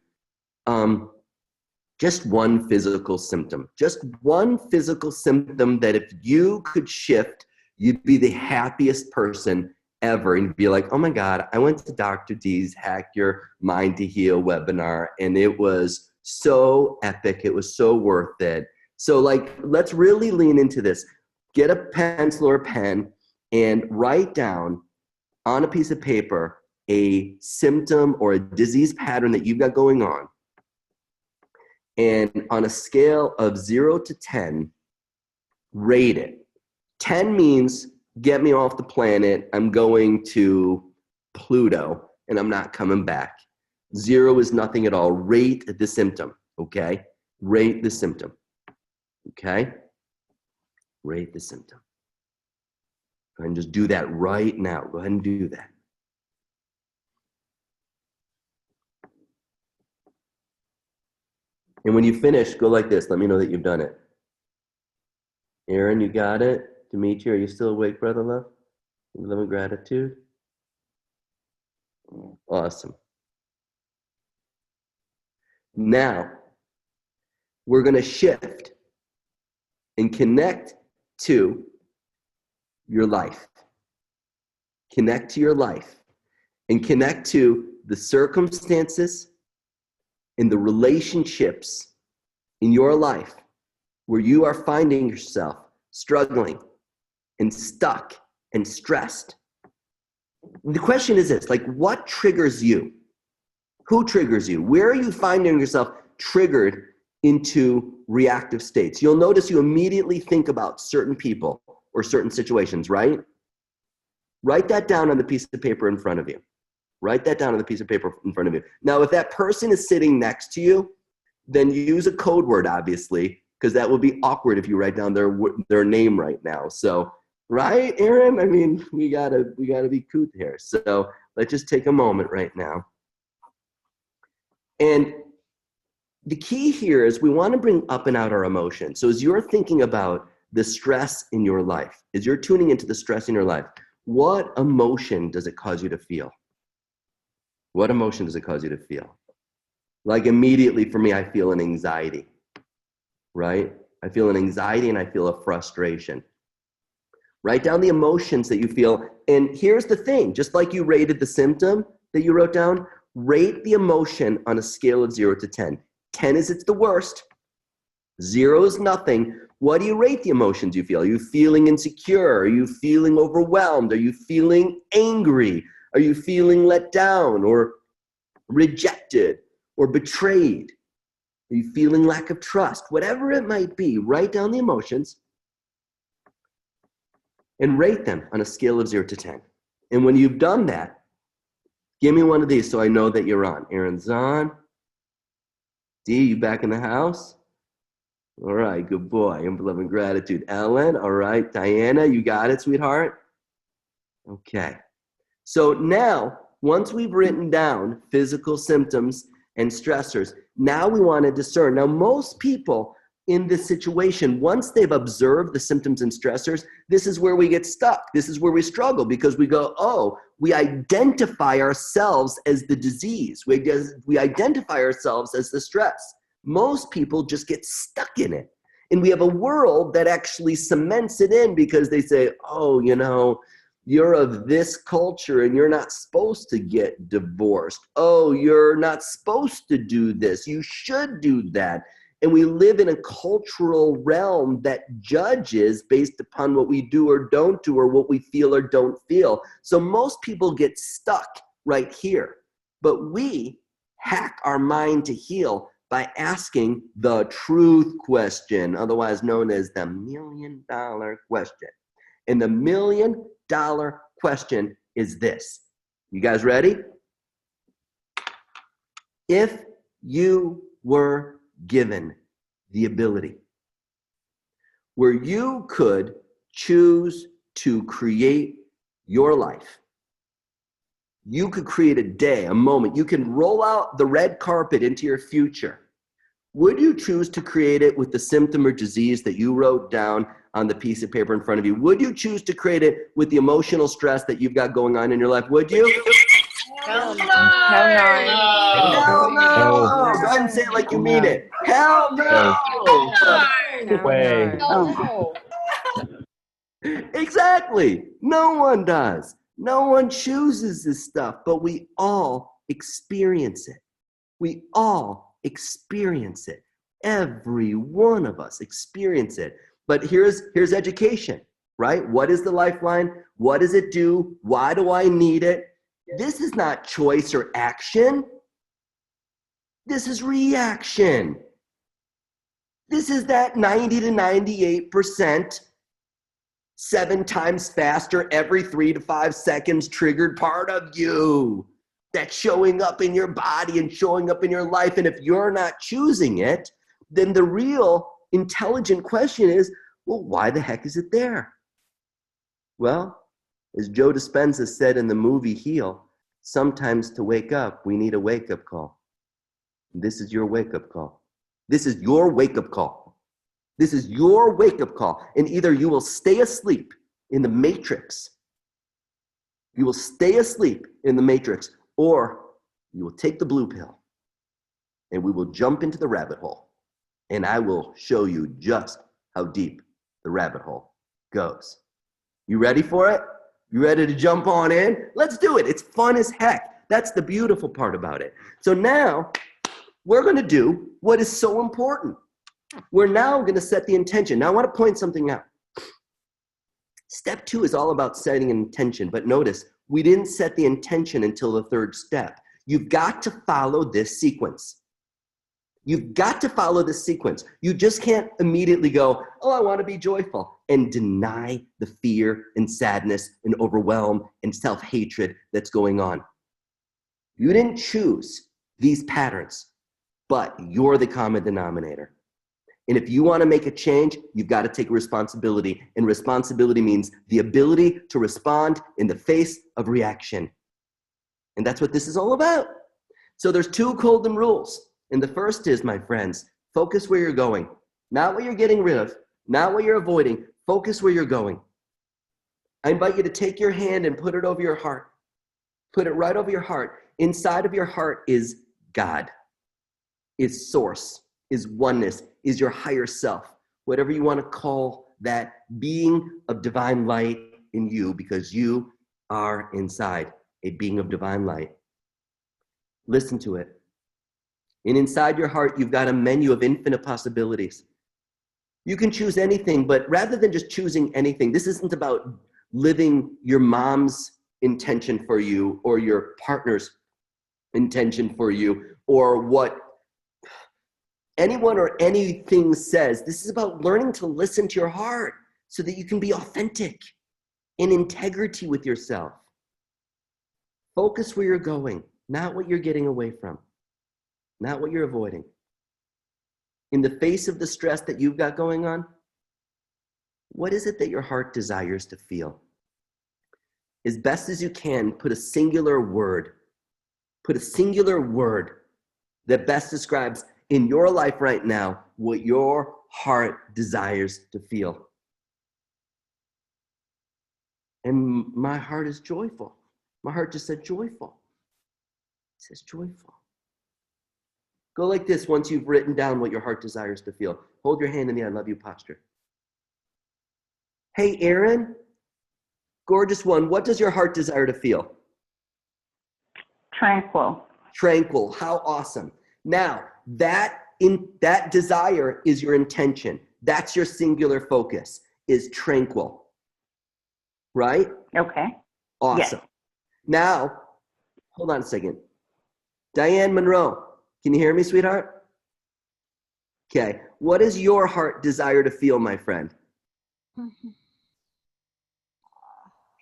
just one physical symptom. Just one physical symptom that if you could shift, you'd be the happiest person ever, and be like, oh my God, I went to Dr. D's Hack Your Mind to Heal webinar, and it was so epic. It was so worth it. So let's really lean into this. Get a pencil or a pen and write down on a piece of paper a symptom or a disease pattern that you've got going on. And on a scale of 0 to 10, rate it. 10 means get me off the planet. I'm going to Pluto and I'm not coming back. 0 is nothing at all. Rate the symptom, okay? Rate the symptom, okay? Rate the symptom. Go ahead and just do that right now. Go ahead and do that. And when you finish, go like this. Let me know that you've done it. Aaron, you got it? Dimitri, are you still awake, brother love? Love and gratitude. Awesome. Now, we're going to shift and connect to your life. Connect to your life and connect to the circumstances and the relationships in your life where you are finding yourself struggling and stuck and stressed. The question is this, like, what triggers you? Who triggers you? Where are you finding yourself triggered into reactive states? You'll notice you immediately think about certain people or certain situations, right? Write that down on the piece of paper in front of you. Write that down on the piece of paper in front of you. Now, if that person is sitting next to you, then use a code word, obviously, because that will be awkward if you write down their name right now. So, right, Aaron? I mean, we gotta be cool here. So let's just take a moment right now. And the key here is we want to bring up and out our emotions. So as you're thinking about the stress in your life, as you're tuning into the stress in your life, what emotion does it cause you to feel? What emotion does it cause you to feel? Like immediately for me, I feel an anxiety, right? I feel an anxiety and I feel a frustration. Write down the emotions that you feel. And here's the thing, just like you rated the symptom that you wrote down, rate the emotion on a scale of 0 to 10. 10 is it's the worst. 0 is nothing. What do you rate the emotions you feel? Are you feeling insecure? Are you feeling overwhelmed? Are you feeling angry? Are you feeling let down or rejected or betrayed? Are you feeling lack of trust? Whatever it might be, write down the emotions and rate them on a scale of 0 to 10. And when you've done that, give me one of these so I know that you're on. Aaron's on. D, you back in the house? All right, good boy. I'm love and gratitude. Ellen, all right. Diana, you got it, sweetheart? Okay. So now, once we've written down physical symptoms and stressors, now we want to discern. Now, most people in this situation, once they've observed the symptoms and stressors, this is where we get stuck. This is where we struggle because we go, oh, we identify ourselves as the disease. We identify ourselves as the stress. Most people just get stuck in it. And we have a world that actually cements it in because they say, oh, you know, you're of this culture and you're not supposed to get divorced. Oh, you're not supposed to do this. You should do that. And we live in a cultural realm that judges based upon what we do or don't do or what we feel or don't feel. So most people get stuck right here. But we hack our mind to heal by asking the truth question, otherwise known as the $1 million question. And the $1 million question is this. You guys ready? If you were given the ability where you could choose to create your life, you could create a day, a moment, you can roll out the red carpet into your future. Would you choose to create it with the symptom or disease that you wrote down on the piece of paper in front of you? Would you choose to create it with the emotional stress that you've got going on in your life? Would you? Hell no. Hell Hell no! No. Go ahead and say it like you mean it. Hell no! No way. No. Exactly. No one does. No one chooses this stuff, but we all experience it. We all experience it. Every one of us experience it. But here's education, right? What is the LifeLine? What does it do? Why do I need it? This is not choice or action. This is reaction. This is that 90 to 98% 7 times faster every 3 to 5 seconds triggered part of you that's showing up in your body and showing up in your life. And if you're not choosing it, then the real intelligent question is, well, why the heck is it there? Well, as Joe Dispenza said in the movie Heal, sometimes to wake up, we need a wake-up call. This is your wake-up call. This is your wake-up call. This is your wake-up call. And either you will stay asleep in the matrix, you will stay asleep in the matrix, or you will take the blue pill and we will jump into the rabbit hole. And I will show you just how deep the rabbit hole goes. You ready for it? You ready to jump on in? Let's do it. It's fun as heck. That's the beautiful part about it. So now we're going to do what is so important. We're now going to set the intention. Now I want to point something out. Step 2 is all about setting an intention, but notice we didn't set the intention until the 3rd step. You've got to follow this sequence. You've got to follow this sequence. You just can't immediately go, oh, I want to be joyful, and deny the fear and sadness and overwhelm and self-hatred that's going on. You didn't choose these patterns, but you're the common denominator. And if you want to make a change, you've got to take responsibility. And responsibility means the ability to respond in the face of reaction. And that's what this is all about. So there's 2 golden rules. And the first is, my friends, focus where you're going. Not what you're getting rid of, not what you're avoiding. Focus where you're going. I invite you to take your hand and put it over your heart. Put it right over your heart. Inside of your heart is God, is source, is oneness, is your higher self, whatever you want to call that being of divine light in you, because you are inside a being of divine light. Listen to it. And inside your heart, you've got a menu of infinite possibilities. You can choose anything, but rather than just choosing anything, this isn't about living your mom's intention for you or your partner's intention for you or what anyone or anything says. This is about learning to listen to your heart so that you can be authentic, in integrity with yourself. Focus where you're going, not what you're getting away from, not what you're avoiding. In the face of the stress that you've got going on, what is it that your heart desires to feel? As best as you can, put a singular word that best describes in your life right now what your heart desires to feel. And my heart is joyful. My heart just said joyful. It says joyful. Go like this once you've written down what your heart desires to feel. Hold your hand in the I love you posture. Hey, Aaron, gorgeous one, what does your heart desire to feel? Tranquil. Tranquil. How awesome. Now, that desire is your intention. That's your singular focus, is tranquil. Right? Okay. Awesome. Yes. Now, hold on a second. Diane Monroe, can you hear me, sweetheart? Okay. What does your heart desire to feel, my friend?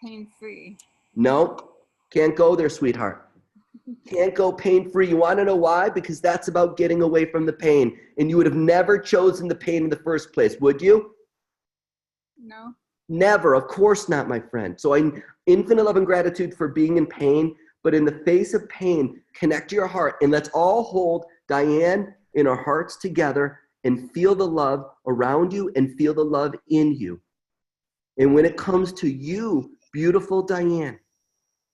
Pain-free. Nope. Can't go there, sweetheart. Can't go pain-free. You want to know why? Because that's about getting away from the pain. And you would have never chosen the pain in the first place, would you? No. Never. Of course not, my friend. So I'm infinite love and gratitude for being in pain. But in the face of pain, connect to your heart. And let's all hold Diane in our hearts together and feel the love around you and feel the love in you. And when it comes to you, beautiful Diane,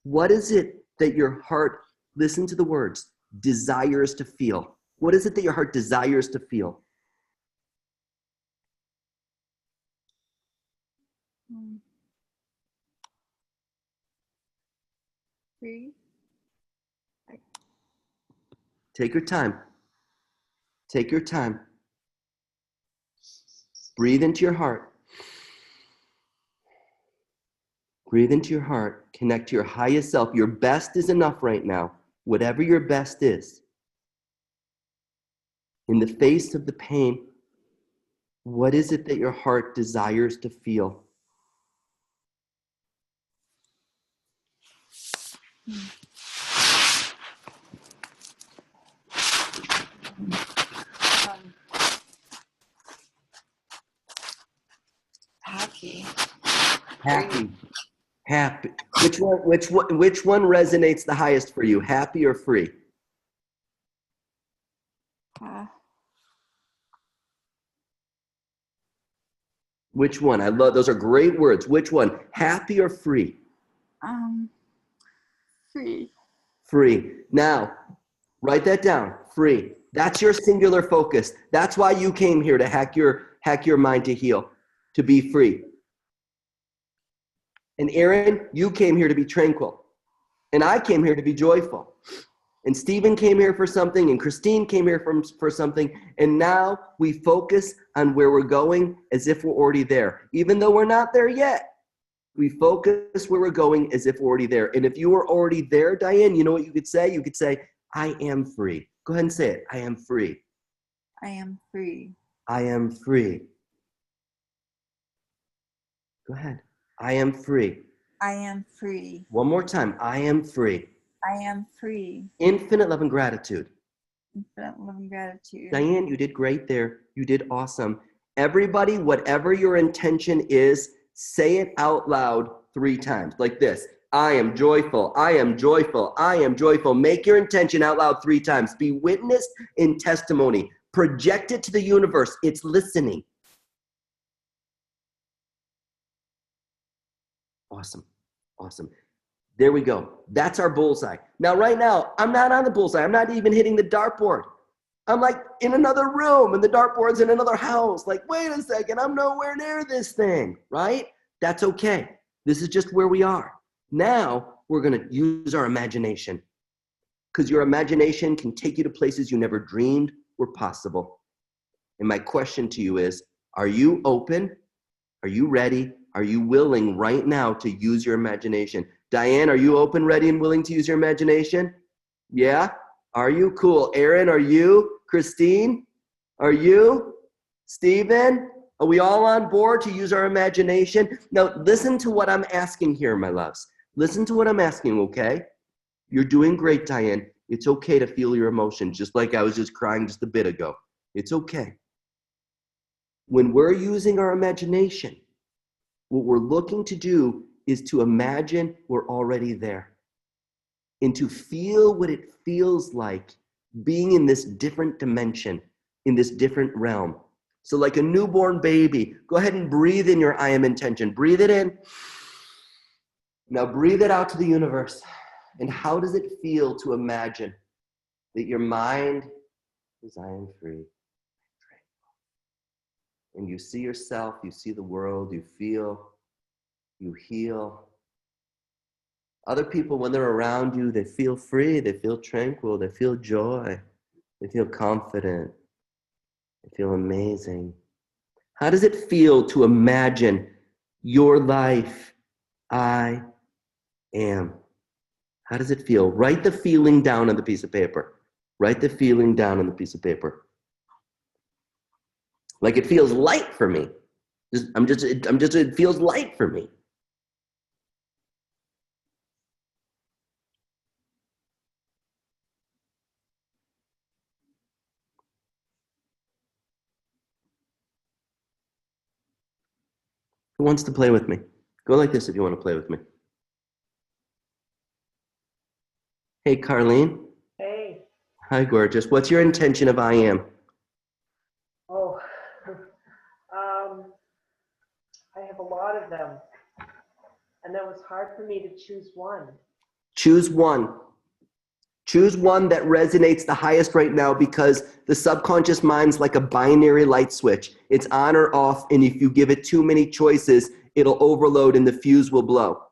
what is it that your heart, listen to the words, desires to feel? What is it that your heart desires to feel? Free. Take your time. Take your time. Breathe into your heart. Breathe into your heart. Connect to your highest self. Your best is enough right now. Whatever your best is. In the face of the pain, what is it that your heart desires to feel? Happy. Happy. Happy. Which one resonates the highest for you? Happy or free? Which one? I love those are great words. Which one? Happy or free? Free. Free. Now, write that down. Free. That's your singular focus. That's why you came here to hack your mind to heal, to be free. And Aaron, you came here to be tranquil. And I came here to be joyful. And Stephen came here for something, and Christine came here for something. And now we focus on where we're going as if we're already there. Even though we're not there yet, we focus where we're going as if we're already there. And if you were already there, Diane, you know what you could say? You could say, I am free. Go ahead and say it. I am free. I am free. I am free. Go ahead. I am free. I am free. One more time. I am free. I am free. Infinite love and gratitude. Infinite love and gratitude. Diane, you did great there. You did awesome. Everybody, whatever your intention is, say it out loud 3 times, like this. I am joyful. I am joyful. I am joyful. Make your intention out loud 3 times. Be witnessed in testimony. Project it to the universe. It's listening. Awesome. Awesome. There we go. That's our bullseye. Now, right now, I'm not on the bullseye. I'm not even hitting the dartboard. I'm like in another room and the dartboard's in another house. Like, wait a second, I'm nowhere near this thing, right? That's okay. This is just where we are. Now, we're going to use our imagination because your imagination can take you to places you never dreamed were possible. And my question to you is, are you open? Are you ready? Are you willing right now to use your imagination? Diane, are you open, ready, and willing to use your imagination? Yeah? Are you? Cool. Aaron, are you? Christine, are you? Stephen, are we all on board to use our imagination? Now, listen to what I'm asking here, my loves. Listen to what I'm asking, okay? You're doing great, Diane. It's okay to feel your emotions, just like I was just crying just a bit ago. It's okay. When we're using our imagination, what we're looking to do is to imagine we're already there and to feel what it feels like being in this different dimension, in this different realm. So like a newborn baby, go ahead and breathe in your I am intention. Breathe it in. Now breathe it out to the universe. And how does it feel to imagine that your mind is I am free? And you see yourself, you see the world, you feel, you heal. Other people, when they're around you, they feel free, they feel tranquil, they feel joy, they feel confident, they feel amazing. How does it feel to imagine your life? I am. How does it feel? Write the feeling down on the piece of paper. Write the feeling down on the piece of paper. Like it feels light for me. It feels light for me. Who wants to play with me? Go like this if you want to play with me. Hey, Carlene. Hey. Hi, gorgeous. What's your intention of I am? Oh, I have a lot of them. And that was hard for me to choose one. Choose one. Choose one that resonates the highest right now because the subconscious mind's like a binary light switch. It's on or off, and if you give it too many choices, it'll overload and the fuse will blow.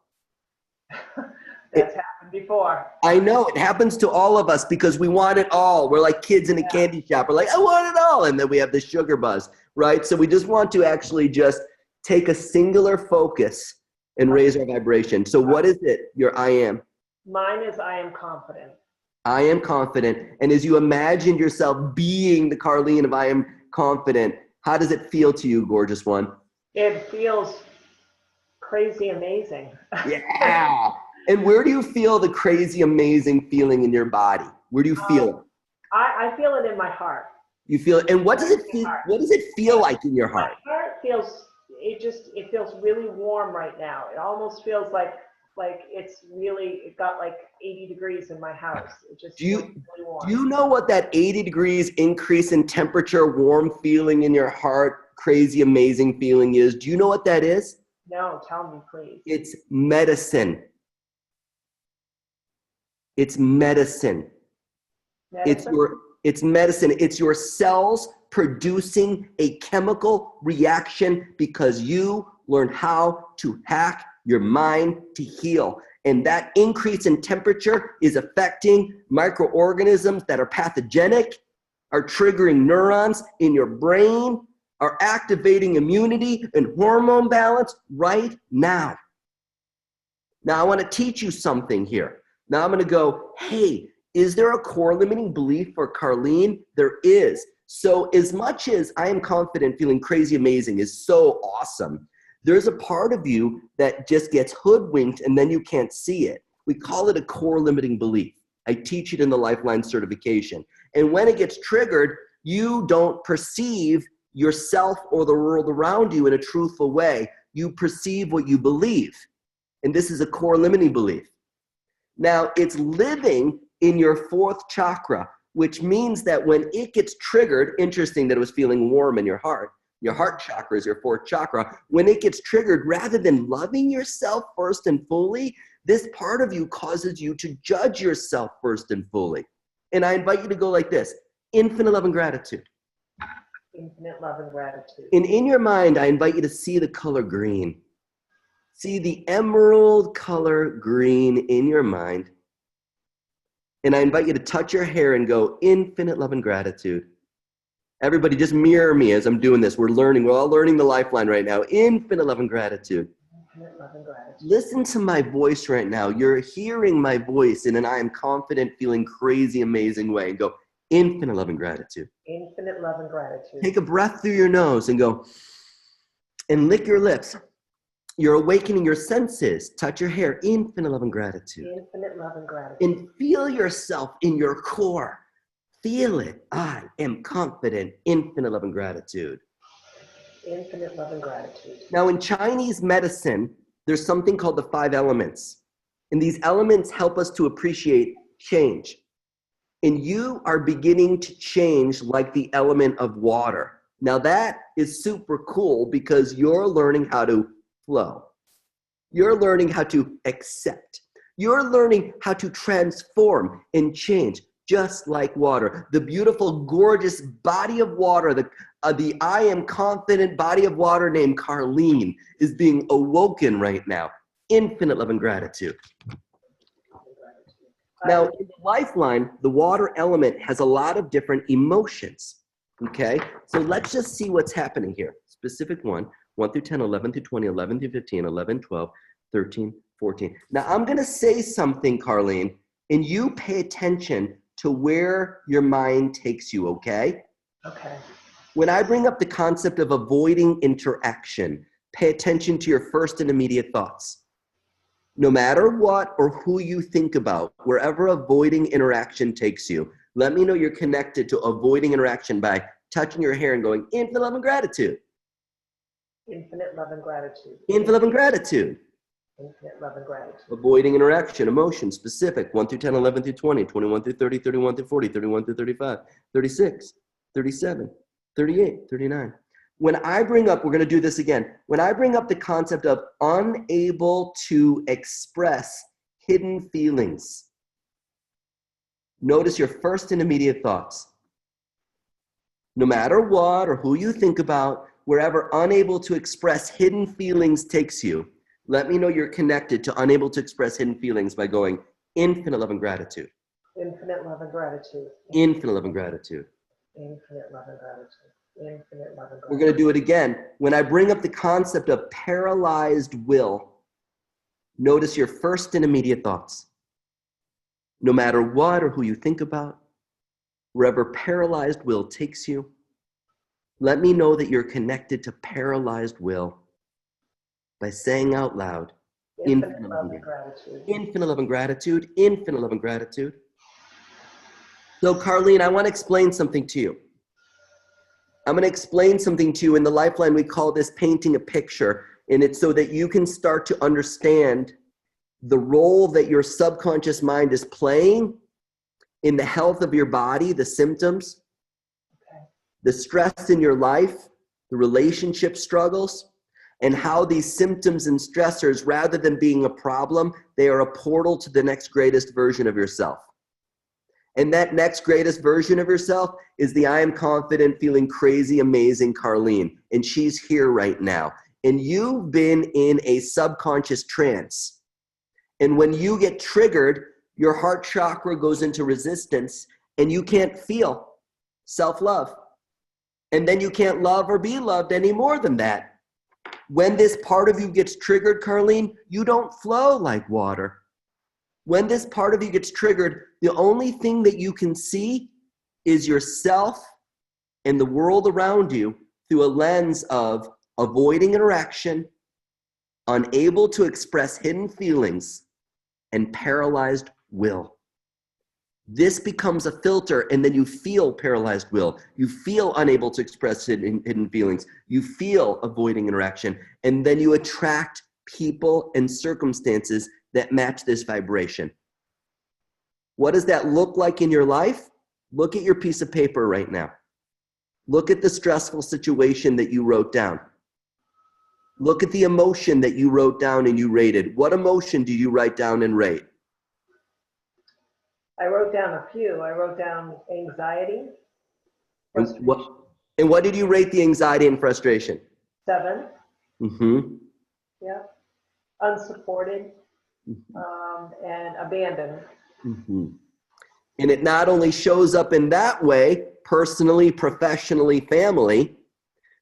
That's happened before. I know, it happens to all of us because we want it all. We're like kids in a candy shop. We're like, I want it all. And then we have this sugar buzz, right? So we just want to actually just take a singular focus and raise our vibration. So what is it, your I am? Mine is I am confident. I am confident. And as you imagine yourself being the Carlene of I am confident, how does it feel to you, gorgeous one? It feels crazy amazing. Yeah. And where do you feel the crazy, amazing feeling in your body? Where do you feel it? I feel it in my heart. You feel it, and what does it feel? What does it feel like in your My heart? heart feels, it feels really warm right now. It almost feels like it got like 80 degrees in my house. It just feels really warm. Do you know what that 80 degrees increase in temperature, warm feeling in your heart, crazy, amazing feeling is? Do you know what that is? No, tell me, please. It's medicine. It's medicine. Medicine? It's medicine. It's your cells producing a chemical reaction because you learned how to hack your mind to heal. And that increase in temperature is affecting microorganisms that are pathogenic, are triggering neurons in your brain, are activating immunity and hormone balance right now. Now, I want to teach you something here. Now I'm going to go, hey, is there a core limiting belief for Carlene? There is. So as much as I am confident feeling crazy amazing is so awesome, there's a part of you that just gets hoodwinked and then you can't see it. We call it a core limiting belief. I teach it in the LifeLine certification. And when it gets triggered, you don't perceive yourself or the world around you in a truthful way. You perceive what you believe. And this is a core limiting belief. Now, it's living in your fourth chakra, which means that when it gets triggered, interesting that it was feeling warm in your heart chakra is your fourth chakra. When it gets triggered, rather than loving yourself first and fully, this part of you causes you to judge yourself first and fully. And I invite you to go like this: infinite love and gratitude. Infinite love and gratitude. And in your mind, I invite you to see the color green. See the emerald color green in your mind. And I invite you to touch your hair and go, infinite love and gratitude. Everybody just mirror me as I'm doing this. We're all learning the LifeLine right now. Infinite love and gratitude. Infinite love and gratitude. Listen to my voice right now. You're hearing my voice in an I am confident, feeling crazy, amazing way. And go, infinite love and gratitude. Infinite love and gratitude. Take a breath through your nose and go, and lick your lips. You're awakening your senses. Touch your hair. Infinite love and gratitude. Infinite love and gratitude. And feel yourself in your core. Feel it. I am confident. Infinite love and gratitude. Infinite love and gratitude. Now, in Chinese medicine, there's something called the 5 elements. And these elements help us to appreciate change. And you are beginning to change like the element of water. Now, that is super cool because you're learning how to flow. You're learning how to accept. You're learning how to transform and change, just like water. The beautiful, gorgeous body of water, the I am confident body of water named Carlene is being awoken right now. Infinite love and gratitude. Now, in the LifeLine, the water element has a lot of different emotions, okay? So let's just see what's happening here. Specific 1 through 10, 11 through 20, 11 through 15, 11, 12, 13, 14. Now, I'm going to say something, Carlene, and you pay attention to where your mind takes you, okay? Okay. When I bring up the concept of avoiding interaction, pay attention to your first and immediate thoughts. No matter what or who you think about, wherever avoiding interaction takes you, let me know you're connected to avoiding interaction by touching your hair and going, infinite love and gratitude. Infinite love and gratitude. Infinite love and gratitude. Infinite love and gratitude. Avoiding interaction, emotion, specific, 1 through 10, 11 through 20, 21 through 30, 31 through 40, 31 through 35, 36, 37, 38, 39. When I bring up, we're going to do this again. When I bring up the concept of unable to express hidden feelings, notice your first and immediate thoughts. No matter what or who you think about, wherever unable to express hidden feelings takes you, let me know you're connected to unable to express hidden feelings by going infinite love and gratitude. Infinite love and gratitude. Infinite love and gratitude. Infinite love and gratitude. Infinite love and gratitude. We're going to do it again. When I bring up the concept of paralyzed will, notice your first and immediate thoughts. No matter what or who you think about, wherever paralyzed will takes you, let me know that you're connected to paralyzed will by saying out loud, Infinite love and gratitude. Infinite love and gratitude. Infinite love and gratitude. So, Carlene, I want to explain something to you. I'm going to explain something to you. In the Lifeline, we call this painting a picture. And it's so that you can start to understand the role that your subconscious mind is playing in the health of your body, the symptoms, the stress in your life, the relationship struggles, and how these symptoms and stressors, rather than being a problem, they are a portal to the next greatest version of yourself. And that next greatest version of yourself is the I am confident, feeling crazy, amazing Carlene. And she's here right now. And you've been in a subconscious trance. And when you get triggered, your heart chakra goes into resistance and you can't feel self-love. And then you can't love or be loved any more than that. When this part of you gets triggered, Carlene, you don't flow like water. When this part of you gets triggered, the only thing that you can see is yourself and the world around you through a lens of avoiding interaction, unable to express hidden feelings, and paralyzed will. This becomes a filter, and then you feel paralyzed will. You feel unable to express hidden feelings. You feel avoiding interaction, and then you attract people and circumstances that match this vibration. What does that look like in your life? Look at your piece of paper right now. Look at the stressful situation that you wrote down. Look at the emotion that you wrote down and you rated. What emotion do you write down and rate? I wrote down a few. I wrote down anxiety. And what did you rate the anxiety and frustration? 7. Mm-hmm. Yeah. Unsupported. Mm-hmm. And abandoned. Mm-hmm. And it not only shows up in that way, personally, professionally, family,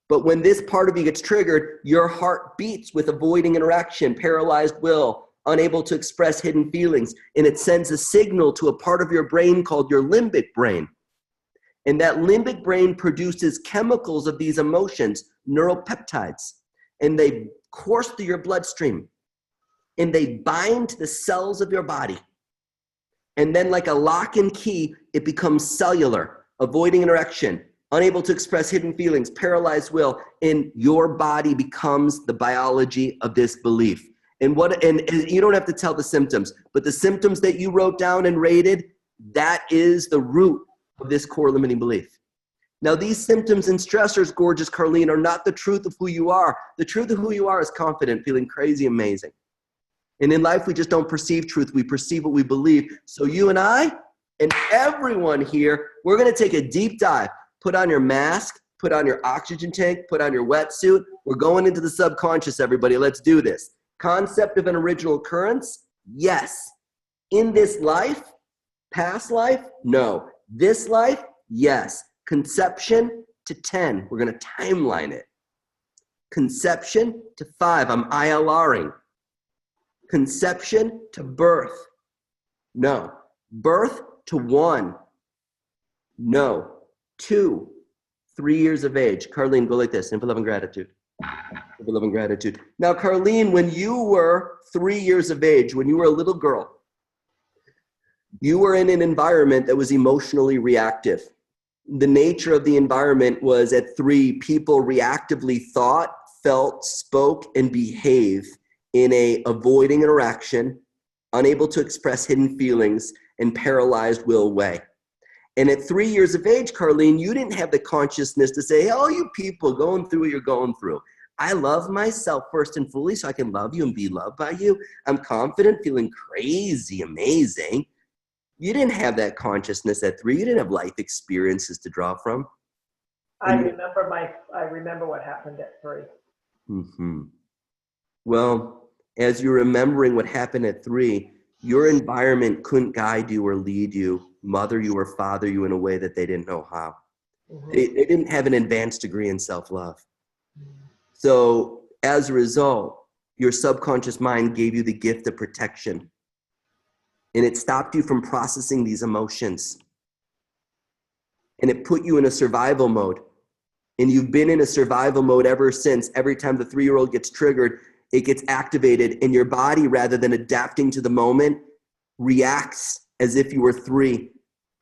but when this part of you gets triggered, your heart beats with avoiding interaction, paralyzed will, unable to express hidden feelings, and it sends a signal to a part of your brain called your limbic brain. And that limbic brain produces chemicals of these emotions, neuropeptides, and they course through your bloodstream, and they bind to the cells of your body. And then like a lock and key, it becomes cellular, avoiding interaction, unable to express hidden feelings, paralyzed will, and your body becomes the biology of this belief. And you don't have to tell the symptoms, but the symptoms that you wrote down and rated, that is the root of this core limiting belief. Now, these symptoms and stressors, gorgeous Carlene, are not the truth of who you are. The truth of who you are is confident, feeling crazy, amazing. And in life, we just don't perceive truth. We perceive what we believe. So you and I and everyone here, we're going to take a deep dive. Put on your mask, put on your oxygen tank, put on your wetsuit. We're going into the subconscious, everybody. Let's do this. Concept of an original occurrence? Yes. In this life? Past life? No. This life? Yes. Conception to 10. We're going to timeline it. Conception to 5. I'm ILRing. Conception to birth? No. Birth to 1? No. 2, 3 years of age. Carlene, go like this. Simple love and gratitude. Simple love and gratitude. Now, Carlene, when you were 3 years of age, when you were a little girl, you were in an environment that was emotionally reactive. The nature of the environment was at 3, people reactively thought, felt, spoke, and behaved in a avoiding interaction, unable to express hidden feelings, and paralyzed will way. And at 3 years of age, Carlene, you didn't have the consciousness to say, oh, you people going through what you're going through. I love myself first and fully so I can love you and be loved by you. I'm confident, feeling crazy, amazing. You didn't have that consciousness at 3. You didn't have life experiences to draw from. I remember what happened at 3. Mm-hmm. Well, as you're remembering what happened at 3, your environment couldn't guide you or lead you, mother you or father you in a way that they didn't know how. Mm-hmm. They didn't have an advanced degree in self-love. Mm-hmm. So as a result, your subconscious mind gave you the gift of protection. And it stopped you from processing these emotions. And it put you in a survival mode. And you've been in a survival mode ever since. Every time the 3-year-old gets triggered, it gets activated, and your body, rather than adapting to the moment, reacts as if you were 3.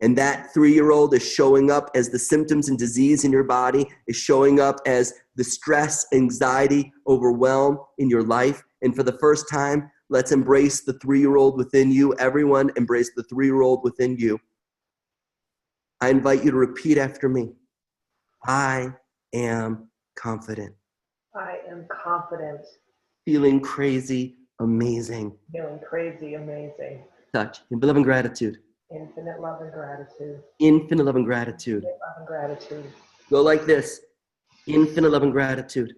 And that 3-year-old is showing up as the symptoms and disease in your body, is showing up as the stress, anxiety, overwhelm in your life. And for the first time, let's embrace the 3-year-old within you. Everyone embrace the 3-year-old within you. I invite you to repeat after me. I am confident. I am confident. Feeling crazy, amazing. Feeling crazy, amazing. Touch. In love and gratitude. Infinite love and gratitude. Infinite love and gratitude. Infinite love and gratitude. Go like this. Infinite love and gratitude.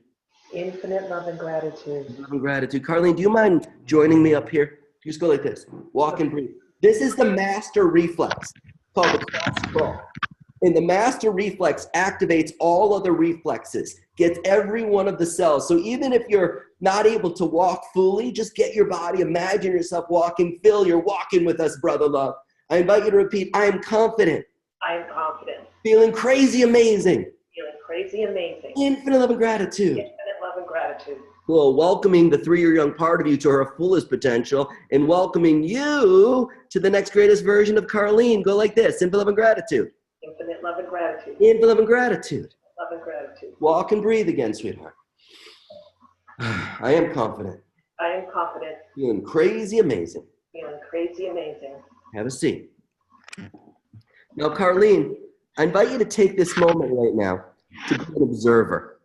Infinite love and gratitude. Love and gratitude. Carlene, do you mind joining me up here? Just go like this. Walk and breathe. This is the master reflex called the cross crawl. And the master reflex activates all other reflexes, gets every one of the cells. So even if you're not able to walk fully, just get your body, imagine yourself walking. Phil, you're walking with us, brother love. I invite you to repeat, I am confident. I am confident. Feeling crazy amazing. Feeling crazy amazing. Infinite love and gratitude. Infinite love and gratitude. Cool. Welcoming the 3-year young part of you to her fullest potential and welcoming you to the next greatest version of Carlene. Go like this. Infinite love and gratitude. Infinite love and gratitude. Infinite love and gratitude. Love and gratitude. Walk and breathe again, sweetheart. I am confident. I am confident. Feeling crazy amazing. Feeling crazy amazing. Have a seat. Now, Carlene, I invite you to take this moment right now to be an observer.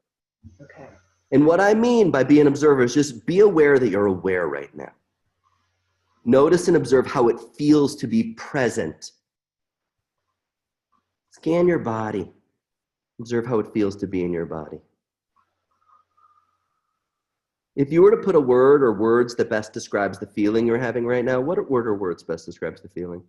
Okay. And what I mean by be an observer is just be aware that you're aware right now. Notice and observe how it feels to be present. Scan your body. Observe how it feels to be in your body. If you were to put a word or words that best describes the feeling you're having right now, what word or words best describes the feeling?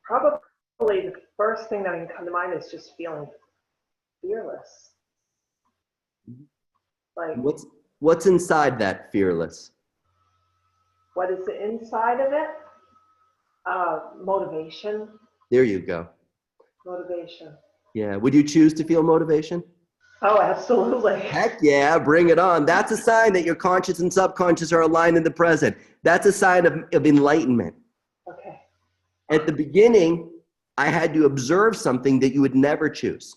Probably the first thing that can come to mind is just feeling fearless. Like, What's inside that fearless? what is the inside of it? Motivation. There you go. Motivation. Yeah. Would you choose to feel motivation? Oh, absolutely. Heck yeah, bring it on. That's a sign that your conscious and subconscious are aligned in the present. That's a sign of enlightenment. Okay. At the beginning, I had to observe something that you would never choose.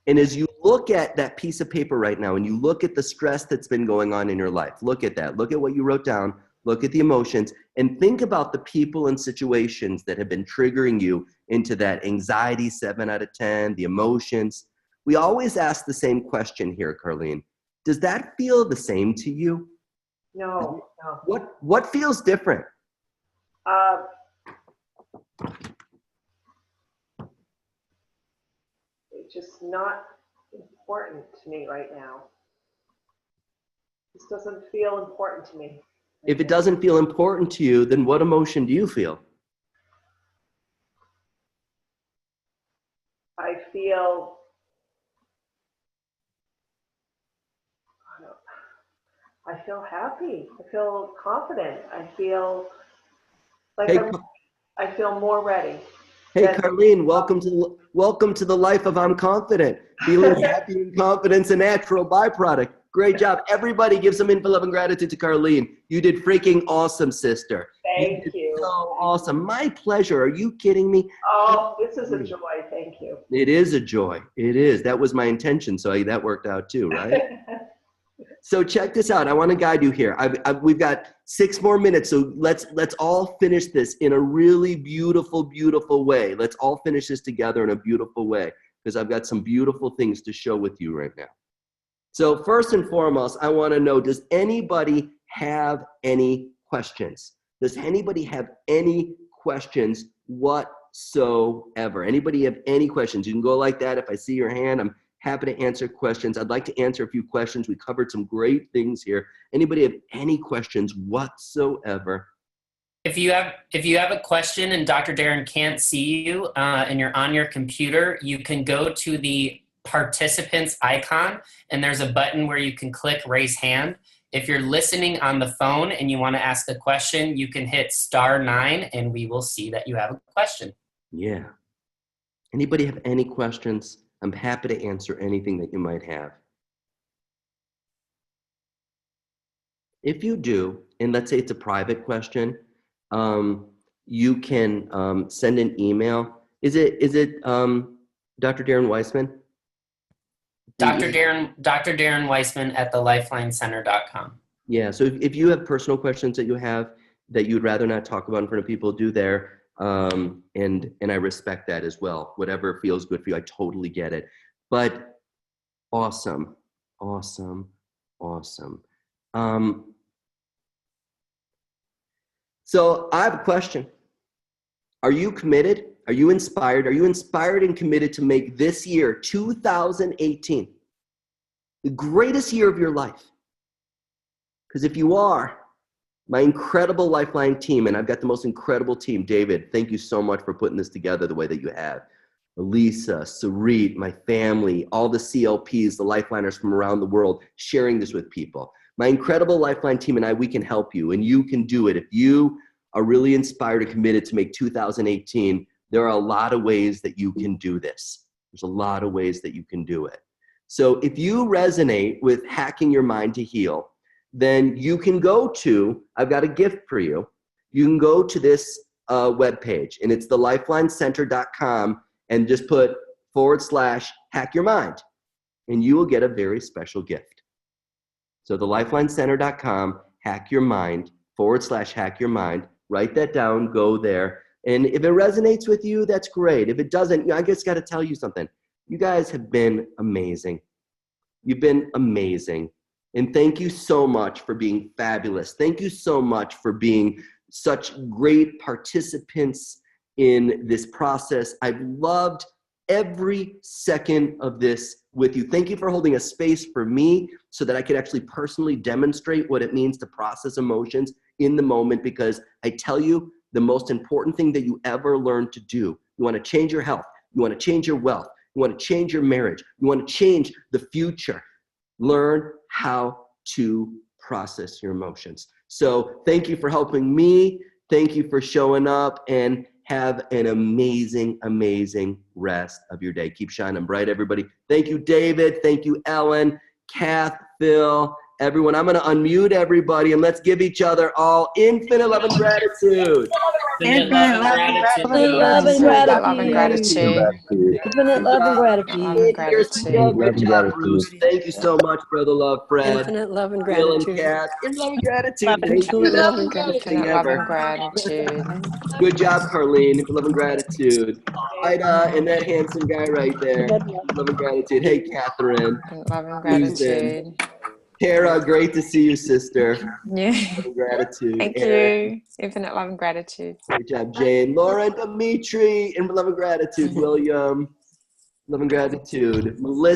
And as you look at that piece of paper right now and you look at the stress that's been going on in your life, look at that. Look at what you wrote down. Look at the emotions and think about the people and situations that have been triggering you into that anxiety 7 out of 10, the emotions. We always ask the same question here, Carlene. Does that feel the same to you? No, no. What feels different? It's just not important to me right now. This doesn't feel important to me. If it doesn't feel important to you, then what emotion do you feel? I feel, I feel happy. I feel confident. I feel like Hey, I feel more ready. Hey, Carlene, welcome to the life of I'm confident. Feeling happy and confidence, a natural byproduct. Great job. Everybody give some info, love, and gratitude to Carlene. You did freaking awesome, sister. Thank you. So awesome. My pleasure. Are you kidding me? Oh, this is a joy. Thank you. It is a joy. It is. That was my intention. So that worked out too, right? So check this out. I want to guide you here. We've got 6 more minutes. So let's all finish this in a really beautiful, beautiful way. Let's all finish this together in a beautiful way because I've got some beautiful things to show with you right now. So first and foremost, I want to know, does anybody have any questions? Does anybody have any questions whatsoever? Anybody have any questions? You can go like that. If I see your hand, I'm happy to answer questions. I'd like to answer a few questions. We covered some great things here. Anybody have any questions whatsoever? If you have a question and Dr. Darren can't see you and you're on your computer, you can go to the participants icon and there's a button where you can click raise hand. If you're listening on the phone and you want to ask a question, you can hit *9 and we will see that you have a question. Yeah. Anybody have any questions? I'm happy to answer anything that you might have. If you do, and let's say it's a private question, you can send an email. Is it Dr. Darren Weissman? Dr. Darren Weissman at the LifelineCenter.com. Yeah, so if you have personal questions that you have that you'd rather not talk about in front of people, do there. And I respect that as well. Whatever feels good for you, I totally get it. But awesome, awesome, awesome. So I have a question. Are you committed? Are you inspired? Are you inspired and committed to make this year, 2018, the greatest year of your life? Because if you are, my incredible Lifeline team, and I've got the most incredible team. David, thank you so much for putting this together the way that you have. Elisa, Sarit, my family, all the CLPs, the Lifeliners from around the world, sharing this with people. My incredible Lifeline team and I, we can help you, and you can do it. If you are really inspired and committed to make 2018, there are a lot of ways that you can do this. There's a lot of ways that you can do it. So if you resonate with hacking your mind to heal, then you can go to, I've got a gift for you. You can go to this webpage, and it's the LifelineCenter.com, and just put /hack your mind, and you will get a very special gift. So the LifelineCenter.com, hack your mind, /hack your mind. Write that down, go there. And if it resonates with you, that's great. If it doesn't, I just got to tell you something. You guys have been amazing. You've been amazing. And thank you so much for being fabulous. Thank you so much for being such great participants in this process. I've loved every second of this with you. Thank you for holding a space for me so that I could actually personally demonstrate what it means to process emotions in the moment, because I tell you, the most important thing that you ever learn to do, you want to change your health, you want to change your wealth, you want to change your marriage, you want to change the future, learn how to process your emotions. So thank you for helping me. Thank you for showing up, and have an amazing, amazing rest of your day. Keep shining bright, everybody. Thank you, David. Thank you, Ellen, Kath, Phil, everyone. I'm going to unmute everybody, and let's give each other all infinite love and gratitude. Infinite love and gratitude. Infinite love and gratitude. Infinite love and gratitude. Good job, Bruce. Thank you so much, Brother Love, Fred. Infinite love and Phil and gratitude. Kath. Infinite love and gratitude. Love and Thank you. infinite love and gratitude. Infinite love and gratitude. Good job, Carlene. Infinite love and gratitude. Ida and that handsome guy right there. Infinite love and gratitude. Hey, Catherine. Love and gratitude. Tara, great to see you, sister. Yeah. Love and gratitude. Thank Erin. you. Infinite love and gratitude. Good job, Jane. Lauren, Dimitri, and love and gratitude. William, love and gratitude. Melissa.